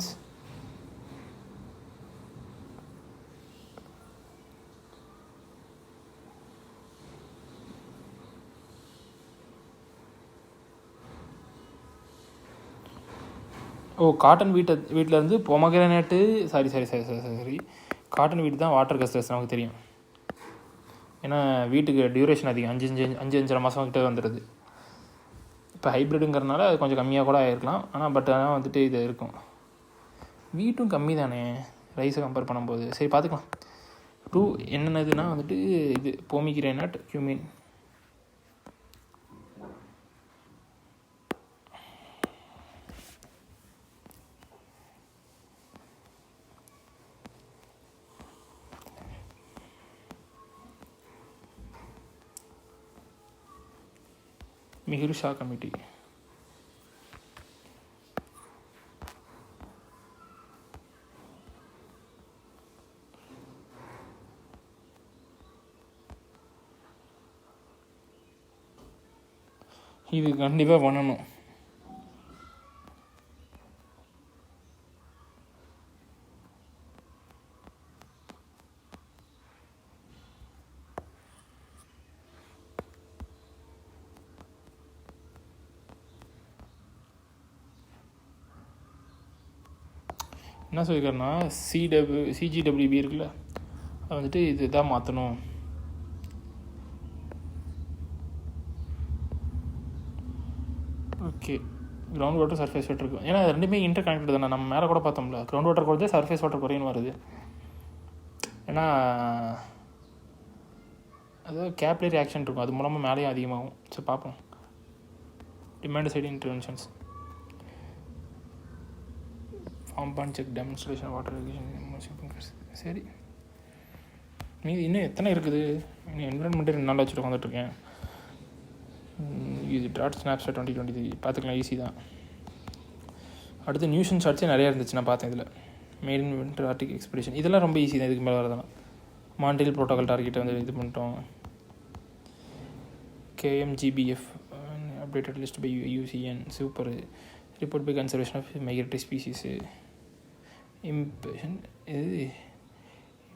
காட்டன் வீட்டிலேருந்து பொமகிரேனேட்டு, சாரி காட்டன் வீட்டு தான் வாட்டர் கஸ்லர்ஸ் நமக்கு தெரியும். ஏன்னா வீட்டுக்கு டியூரேஷன் அதிகம், 5-5.5 மாதம் கிட்டே வந்துடுது. இப்போ ஹைப்ரிடுங்கிறதுனால அது கொஞ்சம் கம்மியாக கூட ஆகிருக்கலாம், ஆனால் வந்துட்டு இது இருக்கும். வீட்டும் கம்மி தானே ரைஸை கம்பேர் பண்ணும்போது. சரி பார்த்துக்கலாம். என்னென்னதுன்னா வந்துட்டு இது பொமிகிரேனட், cumin, மிஹிர் ஷா கமிட்டி. இது கண்டிப்பாக பண்ணணும். என்ன சொல்லியிருக்காருன்னா, CGWB இருக்குல்ல, அது வந்துட்டு இதுதான் மாற்றணும். Okay, ground water, surface water இருக்கும். ஏன்னா அது ரெண்டுமே இன்டர் கனெக்டட் தானே. நம்ம மேலே கூட பார்த்தோம்ல, கிரவுண்ட் வாட்டர் குறைஞ்சா சர்ஃபேஸ் வாட்டர் குறையும் வருது. ஏன்னா அதாவது கேப்லரி ஆக்ஷன் இருக்கும், அது மூலமாக மேலேயும் அதிகமாகும். சரி பார்ப்போம். டிமாண்ட் சைடு இன்டர்வென்ஷன்ஸ், ஃபார்ம் பான் செக், டெமான்ஸ்ட்ரேஷன், வாட்டர் ரெகுலேஷன். சரி, மீது இன்னும் எத்தனை இருக்குது? இன்னும் என்விரான்மெண்ட்டு 2 நாள் வச்சுட்டு வந்துட்டுருக்கேன். இது .snapshot 2023 பார்த்துக்கலாம், ஈஸி தான். அடுத்து நியூஸ் அண்ட் ஷார்ட்ஸே நிறையா இருந்துச்சு, நான் பார்த்தேன். இதில் மெயின் வின்டர் ஆர்டிக் எக்ஸ்பெடிஷன் இதெல்லாம் ரொம்ப ஈஸி தான். இதுக்கு மேலே வரதெல்லாம் மான்ட்ரியல் ப்ரோட்டோகால் டார்கெட்டை வந்து இது பண்ணிட்டோம். KMGBF updated list by UCN, super. Report by conservation of migratory species.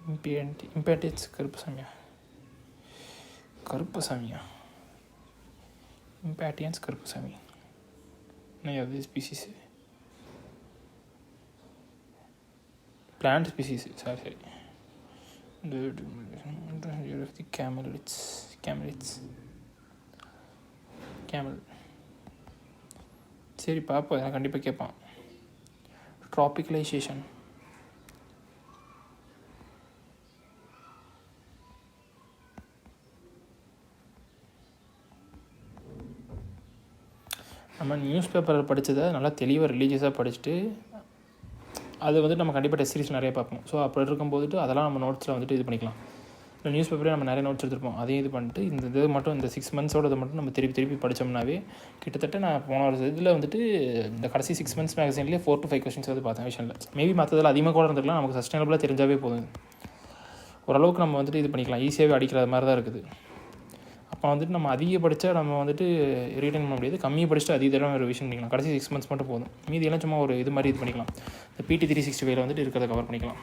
Impatiens கருப்பசாமியா இம்பேட்டியன்ஸ் கருப்பசாமி அது ஸ்பீசிஸ் பிளான்ட் ஸ்பீசிஸ் சரி கேமல் சரி பார்ப்போம். நான் கண்டிப்பாக கேட்பான். ட்ராபிக்கலைசேஷன் நம்ம நியூஸ் பேப்பரில் படித்ததை நல்லா தெளிவாக ரிலீஜியஸாக படிச்சுட்டு அது வந்துட்டு நம்ம கண்டிப்பாக டெஸ்ட் சீரிஸ் நிறைய பார்ப்போம். ஸோ அப்படி இருக்கும்போதுட்டு அதெல்லாம் நம்ம நோட்ஸில் வந்துட்டு இது பண்ணிக்கலாம். இல்லை நியூஸ் பேப்பரே நம்ம நிறைய நோட்ஸ் எடுத்துருப்போம். அதையும் இது பண்ணிட்டு இந்த இது மட்டும் இந்த 6 monthsோட இதை மட்டும் நம்ம திருப்பி படித்தோம்னாவே கிட்டத்தட்ட நான் போன ஒரு இதில் வந்துட்டு இந்த கடைசி 6 months மேகசின்லேயே 4 to 5 questions வந்து பார்த்தேன் விஷயம்ல. மேபி மற்றதில் அதிகமாக கூட இருந்துக்கலாம். நமக்கு சஸ்டைனபிளாக தெரிஞ்சாவே போதும். ஓரளவுக்கு நம்ம வந்துட்டு இது பண்ணிக்கலாம். ஈஸியாகவே அடிக்கிற மாதிரி தான் இருக்குது. அப்போ வந்துட்டு நம்ம அதிக படித்தா நம்ம வந்துட்டு ரீட்டைன் பண்ண முடியாது. கம்மியாக படிச்சுட்டு அதிகமாக ரிவிஷன் பண்ணிக்கலாம். கடைசி 6 months மட்டும் போதும். மீதி எல்லாம் சும்மா ஒரு இது மாதிரி இது பண்ணிக்கலாம். இந்த PT 365 வந்துட்டு இருக்கிறத கவர் பண்ணிக்கலாம்.